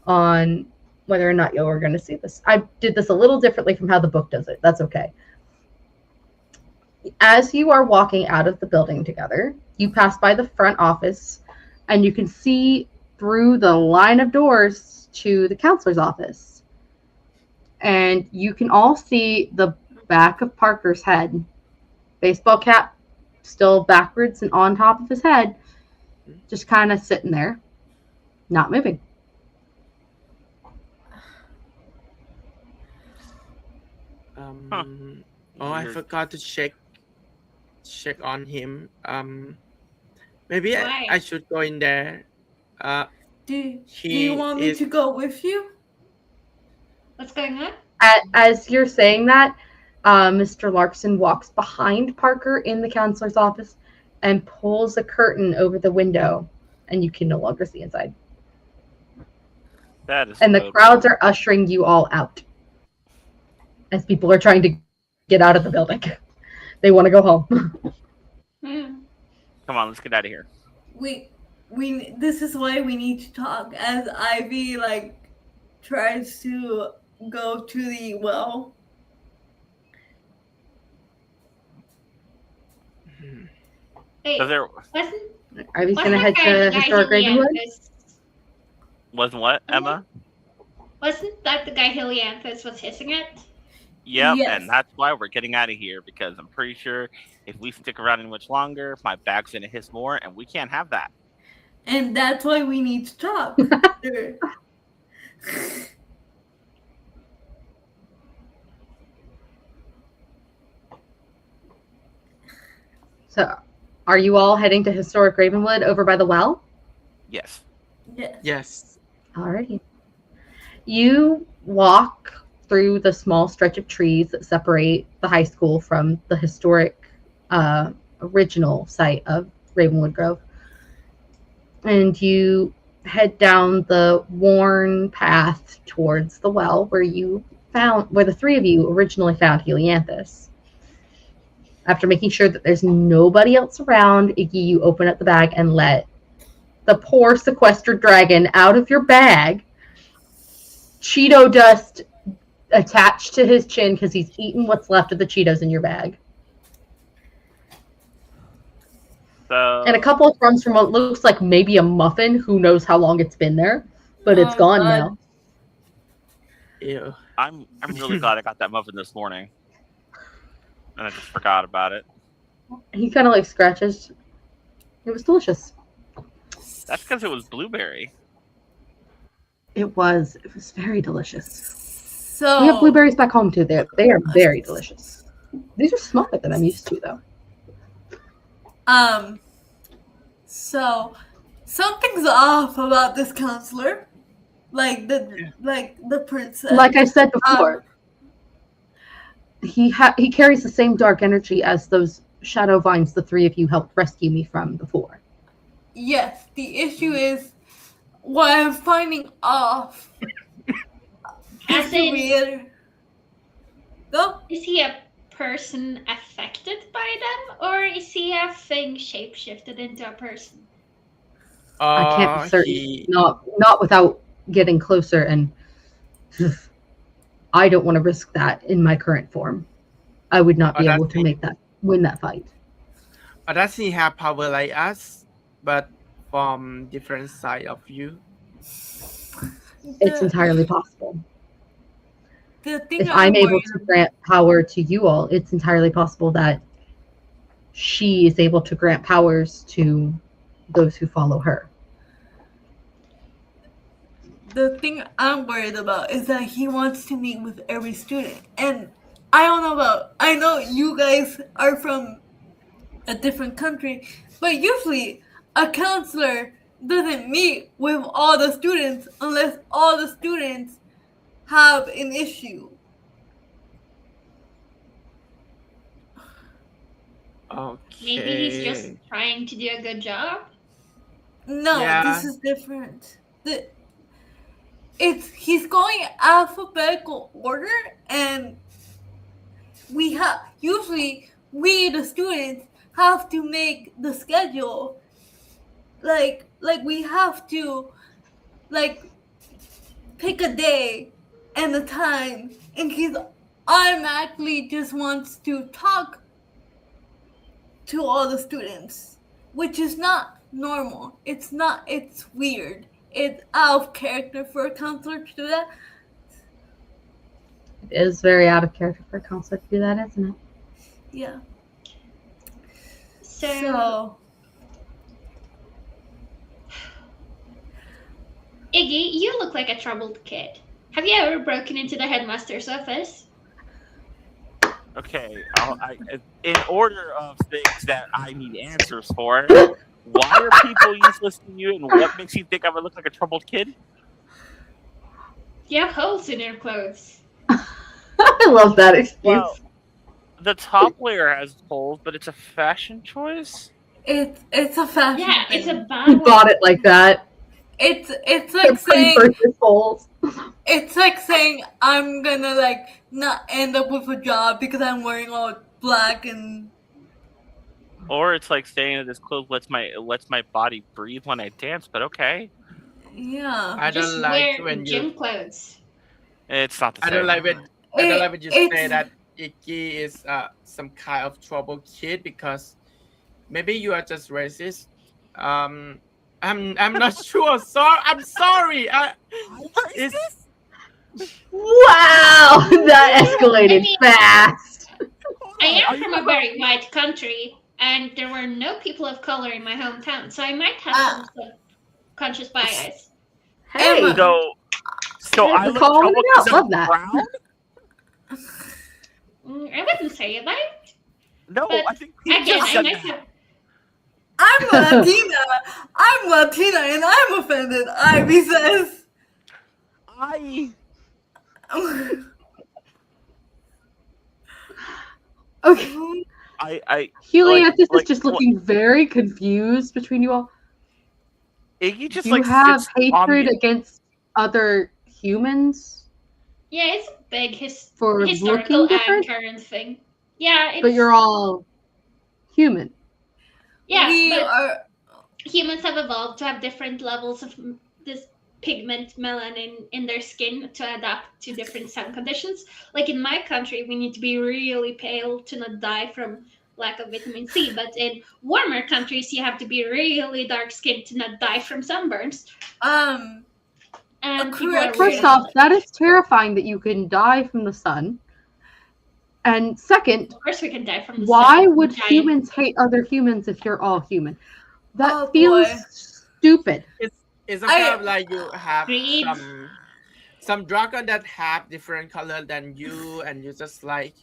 S3: on whether or not you were going to see this. I did this a little differently from how the book does it. That's okay. As you are walking out of the building together, you pass by the front office and you can see through the line of doors to the counselor's office. And you can all see the back of Parker's head. Baseball cap still backwards and on top of his head, just kind of sitting there, not moving.
S4: Oh, I forgot to check on him. Maybe I should go in there.
S2: Do you want me to go with you?
S5: What's going on?
S3: As you're saying that, Mr. Larkson walks behind Parker in the counselor's office and pulls a curtain over the window, and you can no longer see inside.
S1: That is.
S3: And the crowds are ushering you all out as people are trying to get out of the building. They want to go home.
S1: Come on, let's get out of here.
S2: We this is why we need to talk. As Ivy tries to go to the well.
S5: Wait,
S3: Ivy's gonna head to Historic Ravenwood.
S1: Wasn't what, Emma?
S5: Wasn't that the guy Helianthus was hissing at?
S1: Yep,
S2: Yes.
S1: and that's why we're getting out of here, because I'm pretty sure if we stick around any much longer, my bag's gonna hiss more, and we can't have that.
S2: And that's why we need to talk.
S3: So, are you all heading to Historic Ravenwood over by the well?
S1: Yes.
S4: Yes.
S3: Alrighty. You walk through the small stretch of trees that separate the high school from the historic original site of Ravenwood Grove. And you head down the worn path towards the well where the three of you originally found Helianthus. After making sure that there's nobody else around, Iggy, you open up the bag and let the poor sequestered dragon out of your bag. Cheeto dust attached to his chin because he's eaten what's left of the Cheetos in your bag. And a couple of crumbs from what looks like maybe a muffin. Who knows how long it's been there, but it's gone now.
S4: Ew.
S1: I'm really glad I got that muffin this morning. And I just forgot about it.
S3: He kind of scratches. It was delicious.
S1: That's because it was blueberry.
S3: It was very delicious.
S2: So
S3: We have blueberries back home too. They are very delicious. These are smaller than I'm used to though.
S2: So something's off about this counselor. The princess.
S3: Like I said before, he carries the same dark energy as those shadow vines the three of you helped rescue me from before.
S2: Yes, the issue is what I'm finding off.
S5: As
S2: Just to
S5: in,
S2: reiterate. Go.
S5: is he a person affected by them, or is he a thing shapeshifted into a person?
S3: I can't be certain.
S4: He
S3: Not without getting closer, and I don't want to risk that in my current form. I would not be
S4: does
S3: able to win that fight.
S4: does he have power like us, but from different side of you?
S3: It's entirely possible.
S2: The thing
S3: If I'm able
S2: worried
S3: to grant power to you all, it's entirely possible that she is able to grant powers to those who follow her.
S2: The thing I'm worried about is that he wants to meet with every student. And I don't know about, I know you guys are from a different country, but usually a counselor doesn't meet with all the students unless all the students have an issue.
S4: Okay.
S5: Maybe he's just trying to do a good job.
S2: No,
S4: Yeah.
S2: this is different. He's going alphabetical order, and we have usually we the students have to make the schedule. Like we have to pick a day and a time, and he automatically just wants to talk to all the students, which is not normal. It's not. It's weird. It's out of character for a counselor to do that.
S3: It is very out of character for a counselor to do that, isn't it?
S2: Yeah.
S5: So Iggy, you look like a troubled kid. Have you ever broken into the headmaster's office?
S1: Okay, in order of things that I need answers for, why are people useless to you, and what makes you think I would look like a troubled kid?
S5: You have holes in your clothes.
S3: I love that excuse.
S1: Well, the top layer has holes, but it's a fashion choice.
S2: It's a fashion.
S5: Yeah,
S2: thing.
S5: it's a bad
S3: We
S5: one.
S3: bought it like that.
S2: It's
S3: They're
S2: like
S3: putting
S2: saying
S3: purchase holes.
S2: it's like saying I'm gonna not end up with a job because I'm wearing all black and.
S1: Or it's like saying that this clothes lets my body breathe when I dance, but okay.
S2: Yeah.
S4: I
S5: Just
S4: don't like
S5: wear
S4: when
S5: gym
S4: you.
S5: clothes.
S1: It's not the
S4: I
S1: same.
S4: don't like when you say
S2: It's-
S4: that Iggy is some kind of troubled kid, because maybe you are just racist. I'm not sure. I'm sorry. It's
S3: Wow, that escalated
S5: I mean-
S3: fast.
S5: I
S1: Are
S5: am
S1: you
S5: from a very white country, and there were no people of color in my hometown, so I might have some subconscious bias.
S3: Hey,
S2: Emma.
S1: So
S3: Hey,
S1: I
S3: we're
S1: look
S3: calling
S1: troubled
S3: it out.
S1: because I'm
S3: Love that.
S1: brown?
S5: I wouldn't say that.
S1: No,
S5: But
S1: I think people
S5: Again,
S1: just
S5: I
S1: said
S5: might
S1: that.
S5: have.
S2: I'm Latina. I'm Latina, and I'm offended. Ivy says.
S3: okay. Helianthus is just looking very confused between you all.
S1: Iggy just
S3: Do you
S1: like
S3: have
S1: sits on
S3: hatred
S1: the,
S3: against other humans
S5: Yeah, it's a big
S3: for
S5: historical
S3: looking
S5: and
S3: different?
S5: current thing. Yeah, it's.
S3: But you're all human.
S5: Yeah,
S2: we
S5: but
S2: are.
S5: humans have evolved to have different levels of this pigment melanin in their skin to adapt to different sun conditions. Like in my country, we need to be really pale to not die from lack of vitamin C. But in warmer countries, you have to be really dark skinned to not die from sunburns. And people are
S3: First
S5: really
S3: off, that is terrifying that you can die from the sun. And second,
S5: of course we can die from the
S3: why
S5: sun.
S3: would
S5: Giant-
S3: humans hate other humans if you're all human? That
S2: Oh,
S3: feels
S2: boy.
S3: stupid.
S4: It's kind of like you have
S5: Greed.
S4: some dragon that have different color than you, and you just like,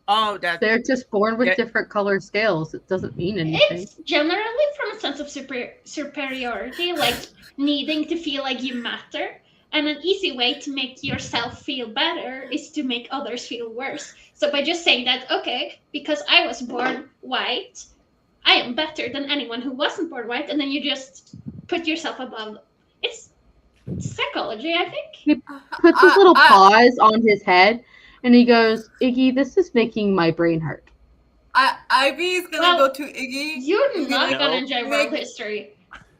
S4: oh, that
S3: They're just born with
S4: Yeah.
S3: different color scales. It doesn't mean anything.
S5: It's generally from a sense of superiority, like needing to feel like you matter. And an easy way to make yourself feel better is to make others feel worse. So by just saying that, okay, because I was born white, I am better than anyone who wasn't born white, and then you just put yourself above. It's Psychology, I think.
S3: He puts his little paws on his head, and he goes, "Iggy, this is making my brain hurt."
S2: Ivy is gonna go to Iggy.
S5: You're not
S1: No.
S5: gonna enjoy world history.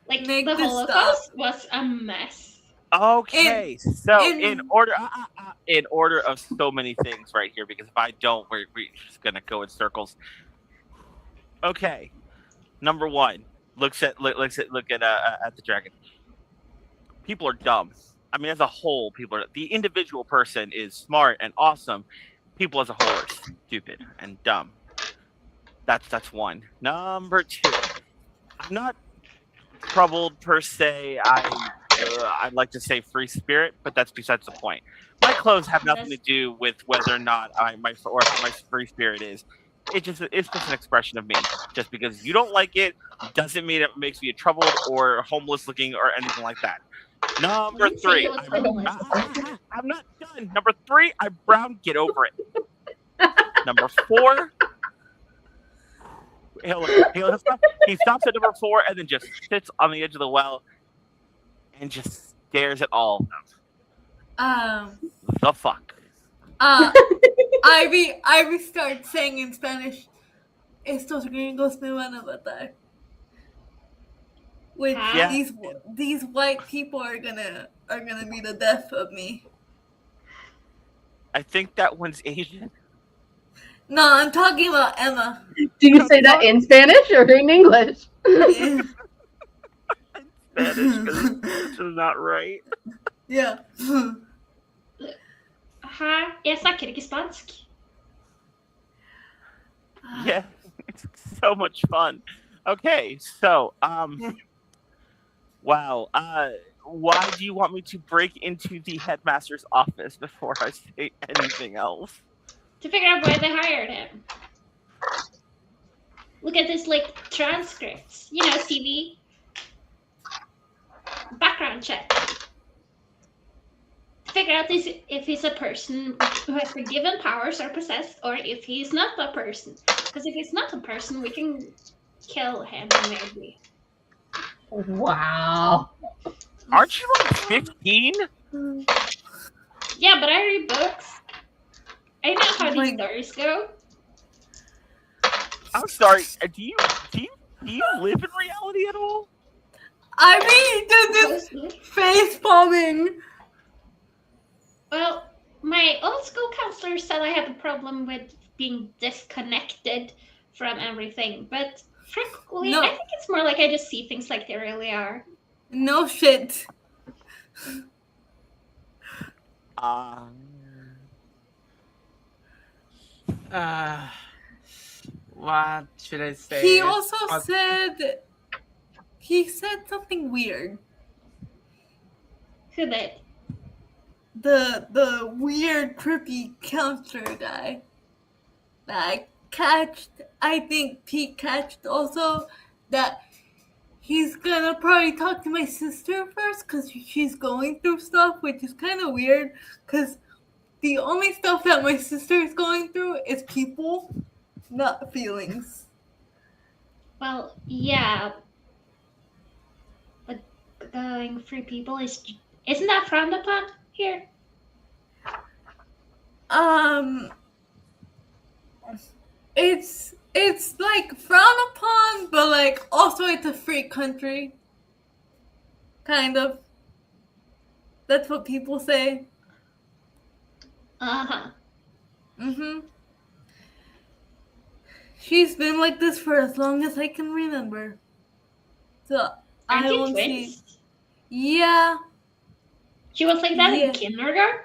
S5: Like
S2: Make
S5: the
S2: this
S5: Holocaust was a mess.
S1: Okay, so in order of so many things right here, because if I don't, we're just gonna go in circles. Okay, number one, look at the dragon. People are dumb. I mean, as a whole, the individual person is smart and awesome. People as a whole are stupid and dumb. That's one. Number two, I'm not troubled per se. I'd like to say free spirit, but that's besides the point. My clothes have nothing to do with whether or not my free spirit is. It's just an expression of me. Just because you don't like it doesn't mean it makes me troubled or homeless looking or anything like that. Number three, I'm not done. Number three, I'm brown. Get over it. Number four. He stops at number four and then just sits on the edge of the well and just stares at all of them. The fuck.
S2: Ivy starts saying in Spanish, "Estos gringos me van a matar." Which these white people are gonna be the death of me.
S1: I think that one's Asian.
S2: No, I'm talking about Emma.
S3: Do you say that in Spanish or in English?
S1: In Spanish, because this is not right.
S2: Yeah.
S5: Jeg snakker ikke spansk.
S1: Yeah, it's so much fun. Okay, so wow. Why do you want me to break into the headmaster's office before I say anything else?
S5: To figure out why they hired him. Look at this, like, transcripts. You know, CV. Background check. To figure out if he's a person who has been given powers or possessed, or if he's not a person. Because if he's not a person, we can kill him, maybe.
S3: Wow.
S1: Aren't you like 15?
S5: Yeah, but I read books. I know how these stories go.
S1: I'm sorry. Do you live in reality at all?
S2: I mean, this face palming.
S5: Well, my old school counselor said I have a problem with being disconnected from everything, but frankly, I think it's more like I just see things like they really are.
S2: No shit.
S4: What should I say?
S2: He also said something weird.
S5: Who did?
S2: The weird trippy counselor guy that I catched. I think Pete catched also that he's gonna probably talk to my sister first because she's going through stuff, which is kind of weird because the only stuff that my sister is going through is people, not feelings.
S5: Well, yeah, but going through people isn't that frowned upon here?
S2: It's like frowned upon, but like also it's a free country. Kind of. That's what people say.
S5: Uh-huh.
S2: Mm-hmm. She's been like this for as long as I can remember. So
S5: Aren't you twins?
S2: Yeah.
S5: She was like that in kindergarten?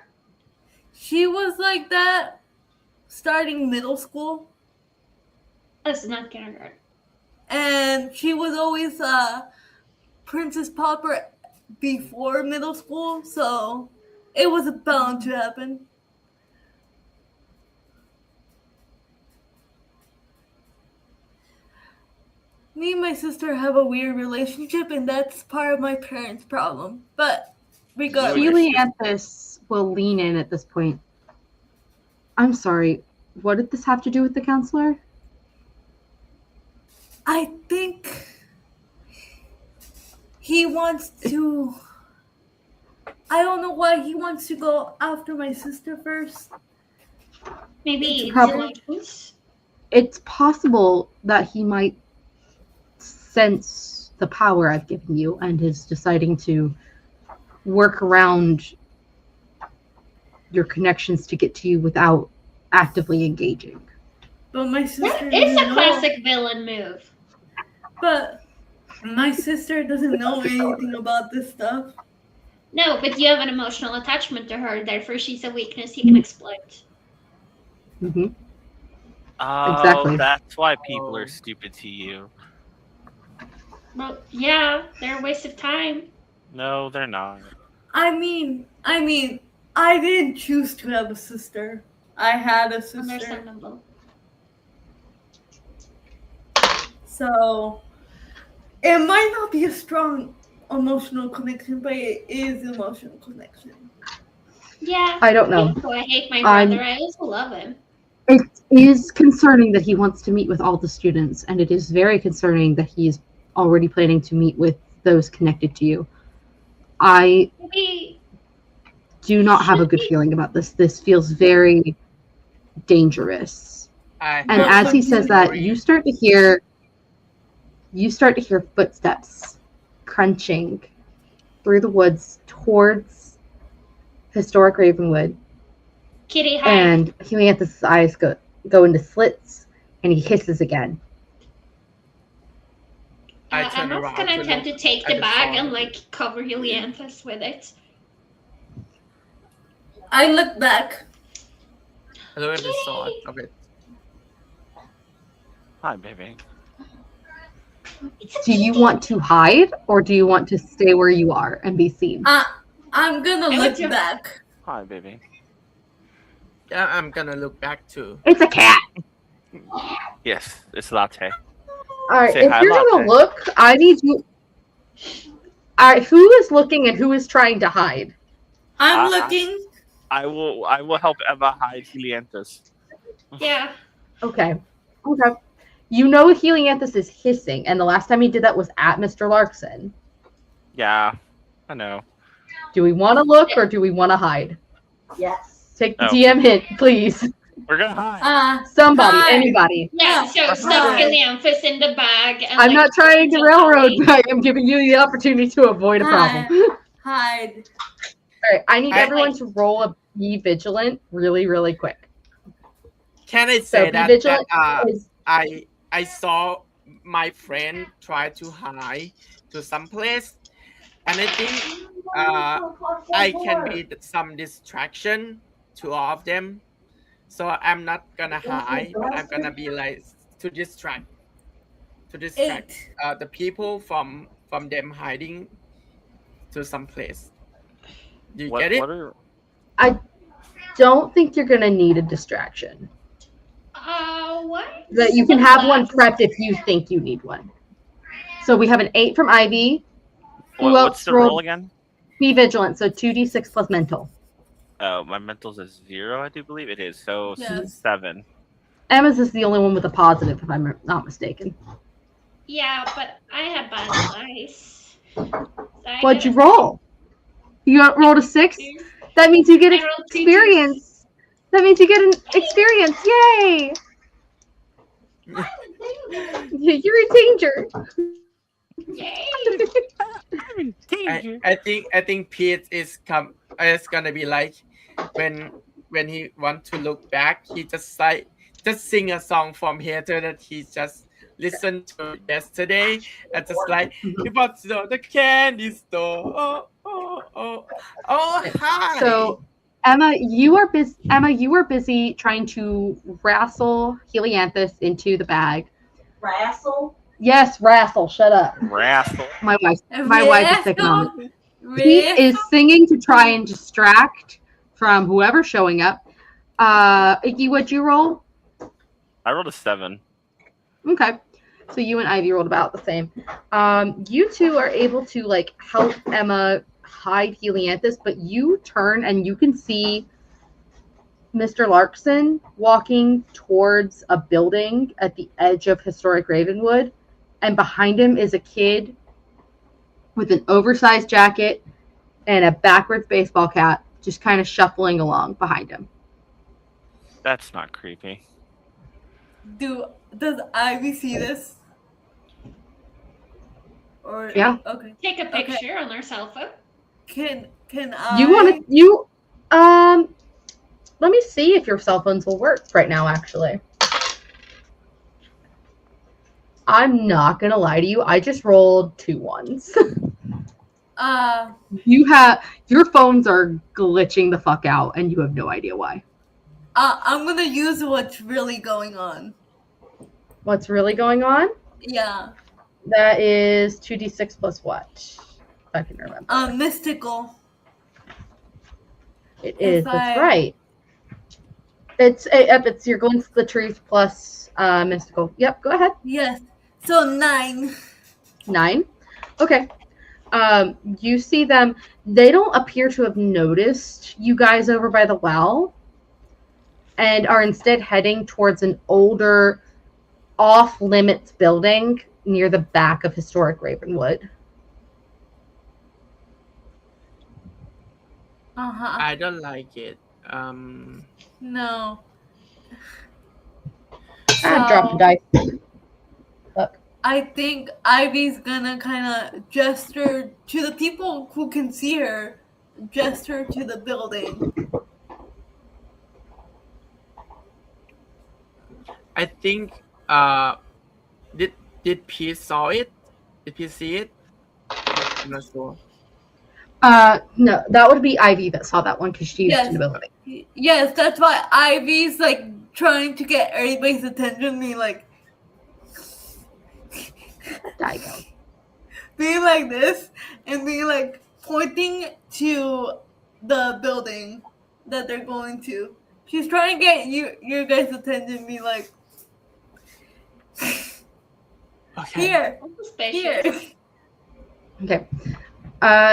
S2: She was like that starting middle school.
S5: That's not kindergarten.
S2: And she was always Princess Popper before middle school, so it was bound to happen. Me and my sister have a weird relationship, and that's part of my parents' problem. But regardless,
S3: Helianthus will lean in at this point. I'm sorry, what did this have to do with the counselor?
S2: I think he wants to I don't know why he wants to go after my sister first.
S5: Maybe it's
S3: Probably-
S5: emotions.
S3: It's possible that he might sense the power I've given you and is deciding to work around your connections to get to you without actively engaging.
S2: But my sister
S5: That is
S2: doesn't
S5: a
S2: know.
S5: classic villain move.
S2: But my sister doesn't know anything about this stuff.
S5: No, but you have an emotional attachment to her, therefore she's a weakness he can exploit.
S3: Mm-hmm.
S1: Oh,
S3: Exactly.
S1: that's why people are
S4: Oh.
S1: stupid to you.
S5: Well, yeah, they're a waste of time.
S1: No, they're not.
S2: I mean, I didn't choose to have a sister. I had a sister.
S5: Understandable.
S2: So it might not be a strong emotional connection, but it is emotional connection.
S5: Yeah.
S3: I don't know.
S5: Even though I hate my
S3: I'm-
S5: brother, I also love him.
S3: It is concerning that he wants to meet with all the students, and it is very concerning that he is already planning to meet with those connected to you. I
S5: Maybe
S3: do not have a good feeling about this. This feels very dangerous. And
S2: Well,
S3: as he
S2: so
S3: says that, you start to hear footsteps crunching through the woods towards historic Ravenwood,
S5: Kitty hide.
S3: and Helianthus' eyes go into slits, and he hisses again.
S4: I turn
S5: I'm
S4: around
S5: gonna
S4: to
S5: attempt
S4: look
S5: to take
S4: at
S5: the
S4: the
S5: bag
S4: phone.
S5: and like cover Helianthus with it.
S2: I look back.
S4: I look at the sword of it.
S1: Hi, baby.
S5: It's a
S3: Do you
S5: kitty.
S3: want to hide, or do you want to stay where you are and be seen?
S2: I'm gonna
S5: I
S2: look
S5: would
S2: back.
S1: Hi, baby.
S4: Yeah, I'm gonna look back too.
S3: It's a cat.
S1: Yes, it's Latte.
S3: All right,
S1: Say
S3: if
S1: hi,
S3: you're gonna
S1: Latte.
S3: look, I need you. All right, who is looking and who is trying to hide?
S2: I'm
S1: I-
S2: looking.
S1: I will help Emma hide Helianthus.
S5: Yeah.
S3: Okay. Okay. You know Helianthus is hissing, and the last time he did that was at Mr. Larkson.
S1: Yeah, I know.
S3: Do we want to look or do we want to hide?
S6: Yes.
S3: Take the
S1: Oh.
S3: DM hint, please.
S1: We're gonna hide.
S3: Somebody,
S2: Hide.
S3: anybody.
S5: Yeah, so
S1: Hi.
S5: stuff Helianthus in the bag and
S3: I'm
S5: like,
S3: not trying to
S5: so
S3: railroad,
S5: sorry.
S3: but I am giving you the opportunity to avoid a problem.
S2: Hide.
S3: All right, I need
S4: I-
S3: everyone to roll a be vigilant really, really quick.
S4: Can I
S3: So
S4: say
S3: be
S4: that
S3: vigilant is
S4: I saw my friend try to hide to some place, and I think I can be some distraction to all of them. So I'm not gonna hide, but I'm gonna be like to distract
S2: 8.
S4: the people from them hiding to some place. Do you
S1: What?
S4: get it?
S1: What are?
S3: don't think you're gonna need a distraction.
S5: What?
S3: That you can have one prepped if you think you need one. So we have an 8 from Ivy. Who
S1: What's
S3: else
S1: the
S3: rolled?
S1: roll again?
S3: Be vigilant. So 2d6 plus mental.
S1: Oh, my mental's a 0, I do believe it is. So
S2: Yes.
S1: 7.
S3: Emma's is the only one with a positive, if I'm not mistaken.
S5: Yeah, but I have bad dice. So
S3: What'd you roll? You rolled a 6? That means you get
S5: I rolled 2
S3: experience. That means you get an experience. Yay! You're in danger.
S5: Yay!
S1: I'm in danger.
S4: I think Pete is gonna be like when he want to look back, he just sing a song from theater that he just listened to yesterday, and just like he bought to the candy store. Oh, hi.
S3: So, Emma, you are busy trying to wrestle Helianthus into the bag.
S6: Wrestle.
S3: Yes, wrestle. Shut up.
S1: Wrestle.
S3: My wife is taking on it. Pete
S2: Wrestle.
S3: is singing to try and distract from whoever's showing up. Icky, what'd you roll?
S1: I rolled a 7.
S3: Okay. So you and Ivy rolled about the same. You two are able to like help Emma hide Helianthus, but you turn and you can see Mr. Larkson walking towards a building at the edge of historic Ravenwood, and behind him is a kid with an oversized jacket and a backwards baseball cap just kind of shuffling along behind him.
S1: That's not creepy.
S2: Does Ivy see this? Or
S3: Yeah.
S2: Okay.
S5: Take a picture on our cell phone.
S2: Can
S3: You want to let me see if your cell phones will work right now, actually. I'm not gonna lie to you. I just rolled 2 ones. Your phones are glitching the fuck out, and you have no idea why.
S2: I'm gonna use what's really going on.
S3: What's really going on?
S2: Yeah.
S3: That is 2d6 plus what? If I can remember.
S2: Mystical.
S3: It is. That's right. It's your glimpse of the truth plus mystical. Yep. Go ahead.
S2: Yes. So 9.
S3: 9. Okay. You see them. They don't appear to have noticed you guys over by the well, and are instead heading towards an older, off-limits building near the back of historic Ravenwood.
S4: I don't like it.
S2: No.
S3: Drop the dice. Look.
S2: I think Ivy's gonna kind of gesture to the people who can see her, gesture to the building.
S4: I think did Pete saw it? Did Pete see it? I'm not sure.
S3: No, that would be Ivy that saw that one because she used the building.
S2: Yes, that's why Ivy's like trying to get everybody's attention, being like being like this and being like pointing to the building that they're going to. She's trying to get your guys' attention, be like,
S4: okay.
S2: Here.
S3: Okay.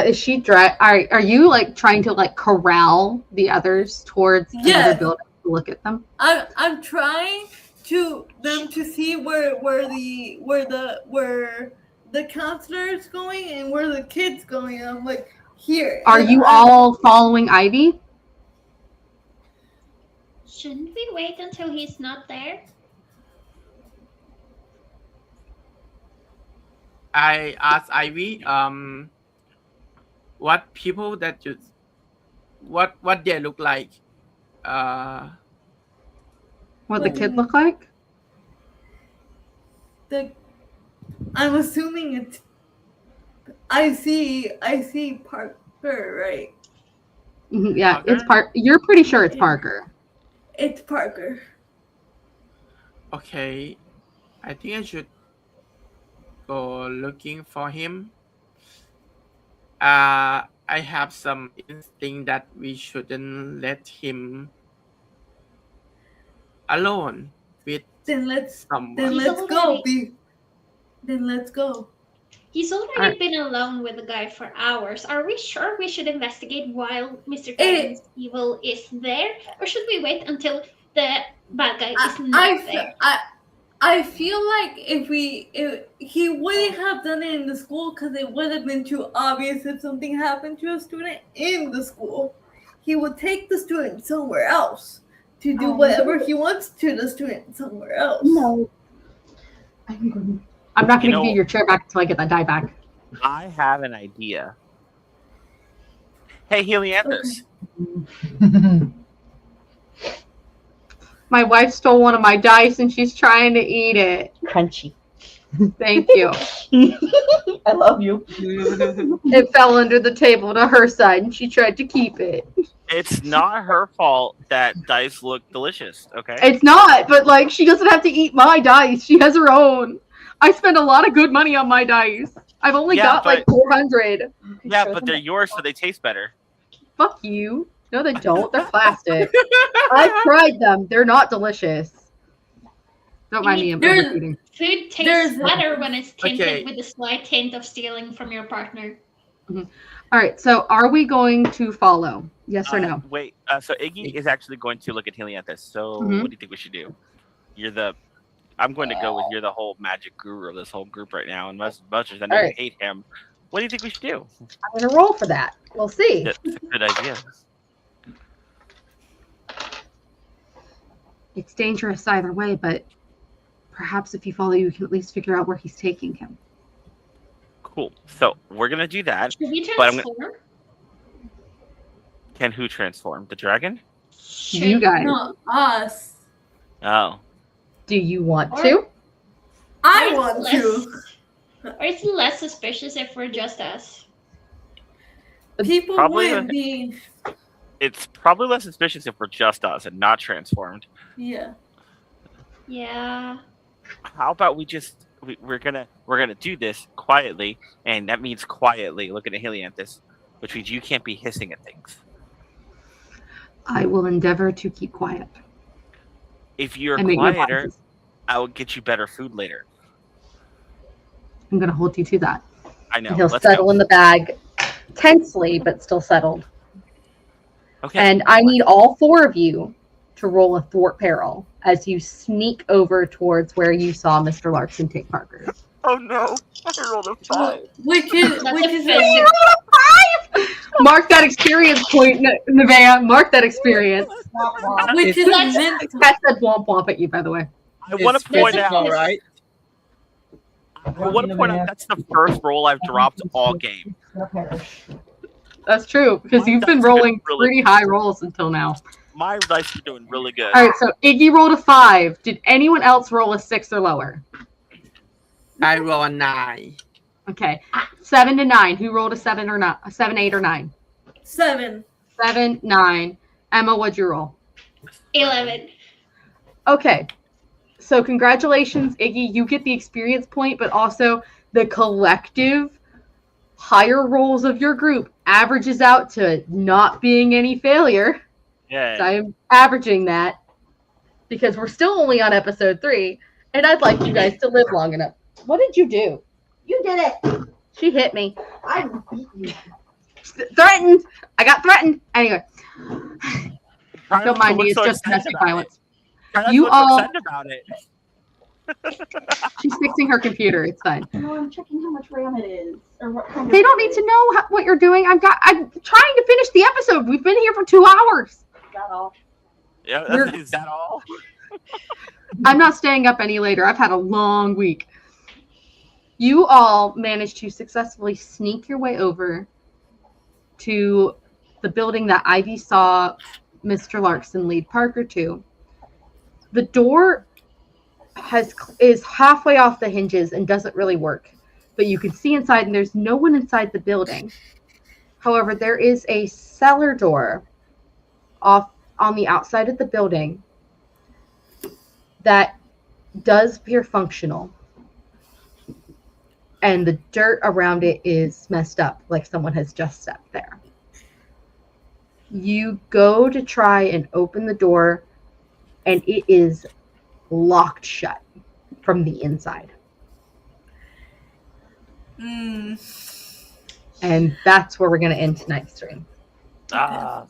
S3: Is she are you like trying to like corral the others towards another building to look at them?
S2: I'm trying to them to see where the counselor's going and where the kid's going. I'm like, here.
S3: Are you all following Ivy?
S5: Shouldn't we wait until he's not there?
S4: I asked Ivy, what people that you, what they look like?
S3: What the kid look like?
S2: I'm assuming it's. I see Parker, right?
S3: Yeah,
S4: Parker?
S3: it's You're pretty sure it's Parker.
S2: It's Parker.
S4: Okay, I think I should go looking for him. I have some instinct that we shouldn't let him alone with someone.
S2: Then let's go.
S5: He's already been alone with the guy for hours. Are we sure we should investigate while Mr. Clayton's evil is there? Or should we wait until the bad guy is not there?
S2: I feel like if he wouldn't have done it in the school because it would have been too obvious if something happened to a student in the school. He would take the student somewhere else to do whatever he wants to the student somewhere else.
S3: No. I'm not going to give you your chair back until I get that die back.
S1: I have an idea. Hey, Helianthus.
S3: Okay. My wife stole one of my dice and she's trying to eat it.
S6: Crunchy.
S3: Thank you.
S6: I love you.
S3: It fell under the table to her side and she tried to keep it.
S1: It's not her fault that dice look delicious, okay?
S3: It's not, but like she doesn't have to eat my dice. She has her own. I spend a lot of good money on my dice. I've only got like 400.
S1: Yeah, but they're yours, so they taste better.
S3: Fuck you. No, they don't. They're plastic. I've tried them. They're not delicious. Don't mind me. I'm overeating.
S5: Food tastes better when it's tinted with a slight hint of stealing from your partner.
S3: Mm-hmm. All right. So, are we going to follow? Yes or no?
S1: Wait. So Iggy is actually going to look at Helianthus. So, what do you think we should do? I'm going to go with you're the whole magic guru of this whole group right now. And as much as I know you hate him, What do you think we should do?
S3: I'm going to roll for that. We'll see.
S1: That's a good idea.
S3: It's dangerous either way, but perhaps if you follow, you can at least figure out where he's taking him.
S1: Cool. So we're gonna do that.
S5: Should we
S1: But I'm
S5: transform?
S1: Can who transform? The dragon?
S3: You guys.
S2: No, us.
S1: Oh.
S3: Do you want
S5: Or-
S3: to?
S2: I
S5: Or
S2: want
S5: it's
S2: to.
S5: Or it's less suspicious if we're just us.
S2: People
S1: Probably
S2: would be.
S1: It's probably less suspicious if we're just us and not transformed.
S2: Yeah.
S5: Yeah.
S1: How about we're gonna do this quietly, and that means quietly looking at Helianthus, which means you can't be hissing at things.
S3: I will endeavor to keep quiet.
S1: If you're
S3: and make no
S1: quieter,
S3: promises.
S1: I will get you better food later.
S3: I'm going to hold you to that.
S1: I know.
S3: And he'll
S1: Let's
S3: settle
S1: go.
S3: in the bag tensely, but still settled.
S1: Okay.
S3: And I need all four of you to roll a thwart peril as you sneak over towards where you saw Mr. Larkson take Parker.
S1: Oh no! I rolled a 5.
S2: Which is
S5: That's
S2: which is
S5: offensive.
S3: Mark that experience point, Nevaeh. Mark that experience.
S2: which is
S5: That's-
S2: meant to.
S3: Cat said womp womp at you, by the way.
S1: I want
S4: It's
S1: to point
S4: physical,
S1: out.
S4: right?
S1: I want to point out that's the first roll I've dropped all game.
S3: That's true, because
S1: My
S3: you've been
S1: dice have been
S3: rolling
S1: really
S3: pretty high rolls until now.
S1: My dice are doing really good.
S3: All right, so Iggy rolled a 5. Did anyone else roll a 6 or lower?
S4: I roll a 9.
S3: Okay, 7 to 9. Who rolled a 7 or not? A 7, 8, or 9?
S2: 7.
S3: 7, 9. Emma, what'd you roll?
S5: 11.
S3: Okay, so congratulations, Iggy. You get the experience point, but also the collective higher rolls of your group averages out to not being any failure.
S1: Yeah.
S3: So I'm averaging that because we're still only on episode 3, and I'd like you guys to live long enough. What did you do?
S6: You did it.
S3: She hit me.
S6: I beat you.
S3: Threatened. I got threatened. Anyway,
S1: Try not
S3: don't
S1: to
S3: mind
S1: look
S3: me. It's
S1: so
S3: just
S1: excited
S3: domestic
S1: about it.
S3: violence.
S1: Try not
S3: You
S1: to look so
S3: all-
S1: excited about it.
S3: She's fixing her computer. It's fine.
S6: No, I'm checking how much RAM it is. Or what kind of
S3: They don't
S6: RAM
S3: need
S6: it
S3: to
S6: is.
S3: know what you're doing. I'm trying to finish the episode. We've been here for 2 hours.
S6: Got all.
S1: Yeah,
S3: We're-
S1: is that all?
S3: I'm not staying up any later. I've had a long week. You all managed to successfully sneak your way over to the building that Ivy saw Mr. Larkson lead Parker to. The door is halfway off the hinges and doesn't really work, but you can see inside, and there's no one inside the building. However, there is a cellar door off on the outside of the building that does appear functional, and the dirt around it is messed up, like someone has just stepped there. You go to try and open the door, and it is locked shut from the inside.
S2: Mm.
S3: And that's where we're going to end tonight's stream.
S1: Ah.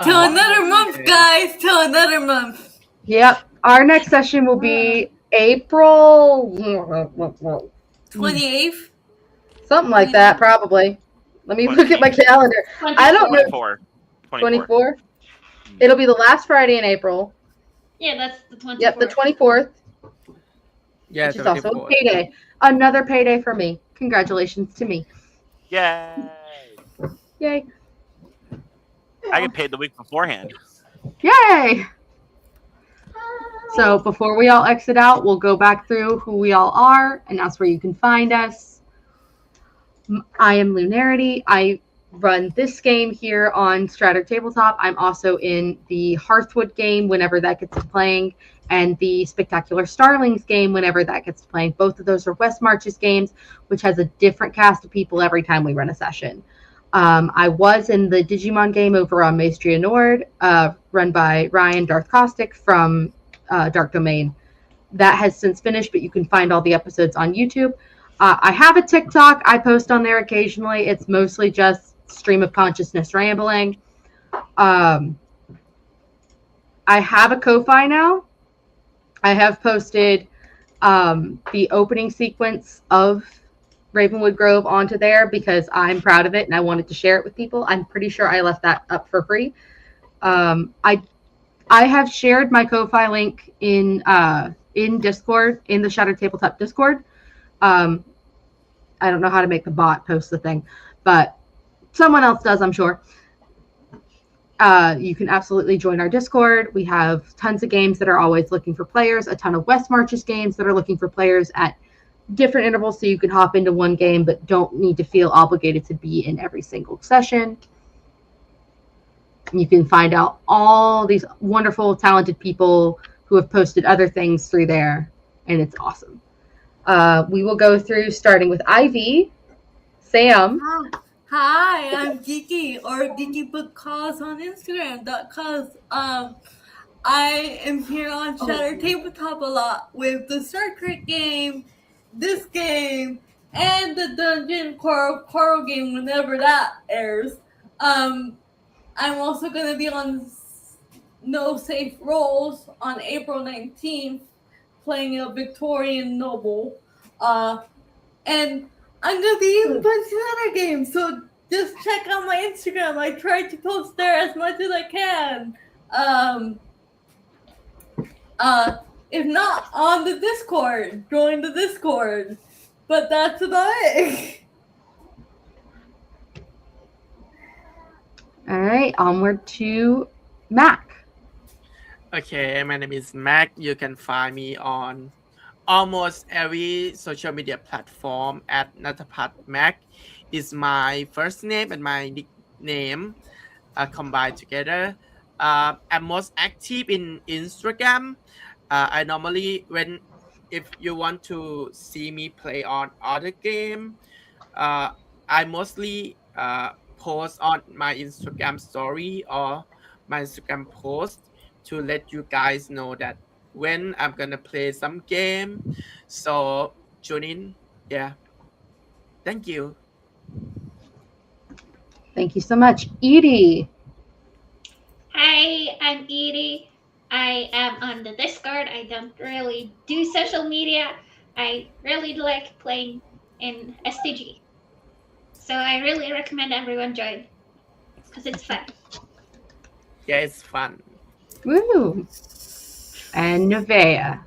S2: Till another month, guys. Till another month.
S3: Yep. Our next session will be April
S2: 28th.
S3: something like that, probably. Let me look at my calendar. I don't know.
S1: 24.
S3: 24? It'll be the last Friday in April.
S5: Yeah, that's the 24th.
S3: Yep, the 24th,
S4: Yeah,
S3: which is also a
S4: 24.
S3: payday. Another payday for me. Congratulations to me.
S1: Yay!
S3: Yay.
S1: I get paid the week beforehand.
S3: Yay! So before we all exit out, we'll go back through who we all are, and that's where you can find us. I am Lunarity. I run this game here on Strategic Tabletop. I'm also in the Hearthwood game whenever that gets to playing, and the Spectacular Starlings game whenever that gets to playing. Both of those are West Marches games, which has a different cast of people every time we run a session. I was in the Digimon game over on Maestria Nord, run by Ryan Darth Caustic from Dark Domain. That has since finished, but you can find all the episodes on YouTube. I have a TikTok. I post on there occasionally. It's mostly just stream of consciousness rambling. I have a Ko-Fi now. I have posted the opening sequence of Ravenwood Grove onto there because I'm proud of it and I wanted to share it with people. I'm pretty sure I left that up for free. I have shared my Ko-fi link in Discord, in the Shattered Tabletop Discord. I don't know how to make the bot post the thing, but someone else does, I'm sure. You can absolutely join our Discord. We have tons of games that are always looking for players, a ton of West Marches games that are looking for players at different intervals, so you can hop into one game but don't need to feel obligated to be in every single session. You can find out all these wonderful, talented people who have posted other things through there, and it's awesome. We will go through starting with Ivy, Sam.
S2: Hi, I'm Geeky or Geeky Book Calls on Instagram. Cause I am here on Shattered Tabletop a lot with the Star Trek game, this game, and the Dungeon Coral game whenever that airs. I'm also going to be on No Safe Rolls on April 19th, playing a Victorian noble. And I'm going to be in a bunch of other games, so just check out my Instagram. I try to post there as much as I can. If not, on the Discord. Join the Discord. But that's about it.
S3: All right, onward to Mac.
S4: Okay, my name is Mac. You can find me on almost every social media platform at Natapat Mac. Is my first name and my nickname combined together. I'm most active in Instagram. I normally, if you want to see me play on other game, I mostly post on my Instagram story or my Instagram post to let you guys know that when I'm gonna play some game. So tune in. Yeah. Thank you.
S3: Thank you so much. Edie.
S5: Hi, I'm Edie. I am on the Discord. I don't really do social media. I really like playing in STG. So I really recommend everyone join because it's fun.
S4: Yeah, it's fun.
S3: Woo. And Nevaeh.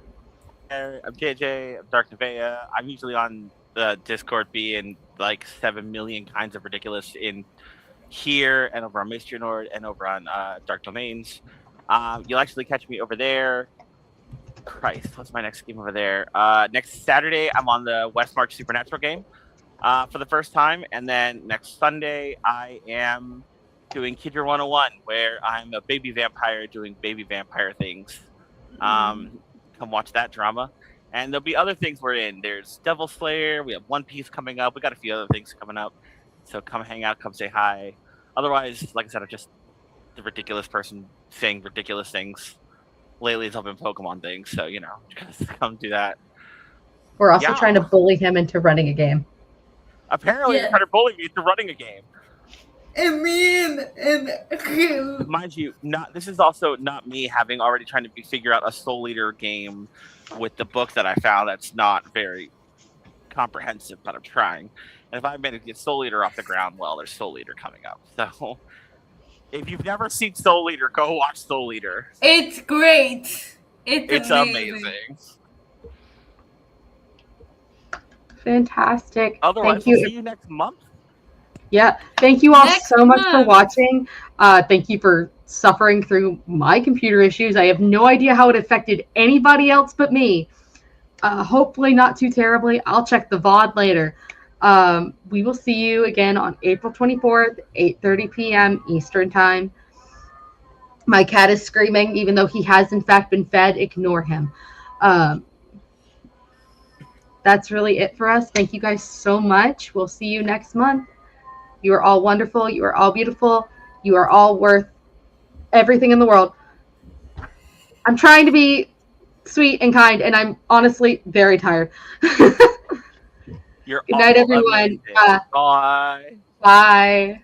S1: I'm JJ. I'm Dark Nevaeh. I'm usually on the Discord being like 7 million kinds of ridiculous in here and over on Mystery Nord and over on Dark Domains. You'll actually catch me over there. Christ, what's my next game over there? Next Saturday, I'm on the West March Supernatural game for the first time. And then next Sunday, I am doing Kidra 101, where I'm a baby vampire doing baby vampire things. Come watch that drama. And there'll be other things we're in. There's Devil Slayer. We have One Piece coming up. We got a few other things coming up. So come hang out. Come say hi. Otherwise, like I said, I'm just the ridiculous person saying ridiculous things. Lately, it's all been Pokemon things. So, just come do that.
S3: We're also trying to bully him into running a game.
S1: Apparently, you're trying to bully me into running a game.
S2: And me and
S1: mind you, this is also not me having already trying to figure out a Soul Eater game with the book that I found that's not very comprehensive, but I'm trying. And if I manage to get Soul Eater off the ground, well, there's Soul Eater coming up. So if you've never seen Soul Eater, go watch Soul Eater.
S2: It's great. It's
S1: amazing.
S3: Fantastic.
S1: Otherwise, we'll see you next month.
S3: Yeah. Thank you all so much for watching. Thank you for suffering through my computer issues. I have no idea how it affected anybody else but me. Hopefully not too terribly. I'll check the VOD later. We will see you again on April 24th, 8:30 p.m. Eastern Time. My cat is screaming, even though he has in fact been fed. Ignore him. That's really it for us. Thank you guys so much. We'll see you next month. You are all wonderful. You are all beautiful. You are all worth everything in the world. I'm trying to be sweet and kind, and I'm honestly very tired.
S1: Good
S3: night, everyone.
S1: Bye.
S3: Bye.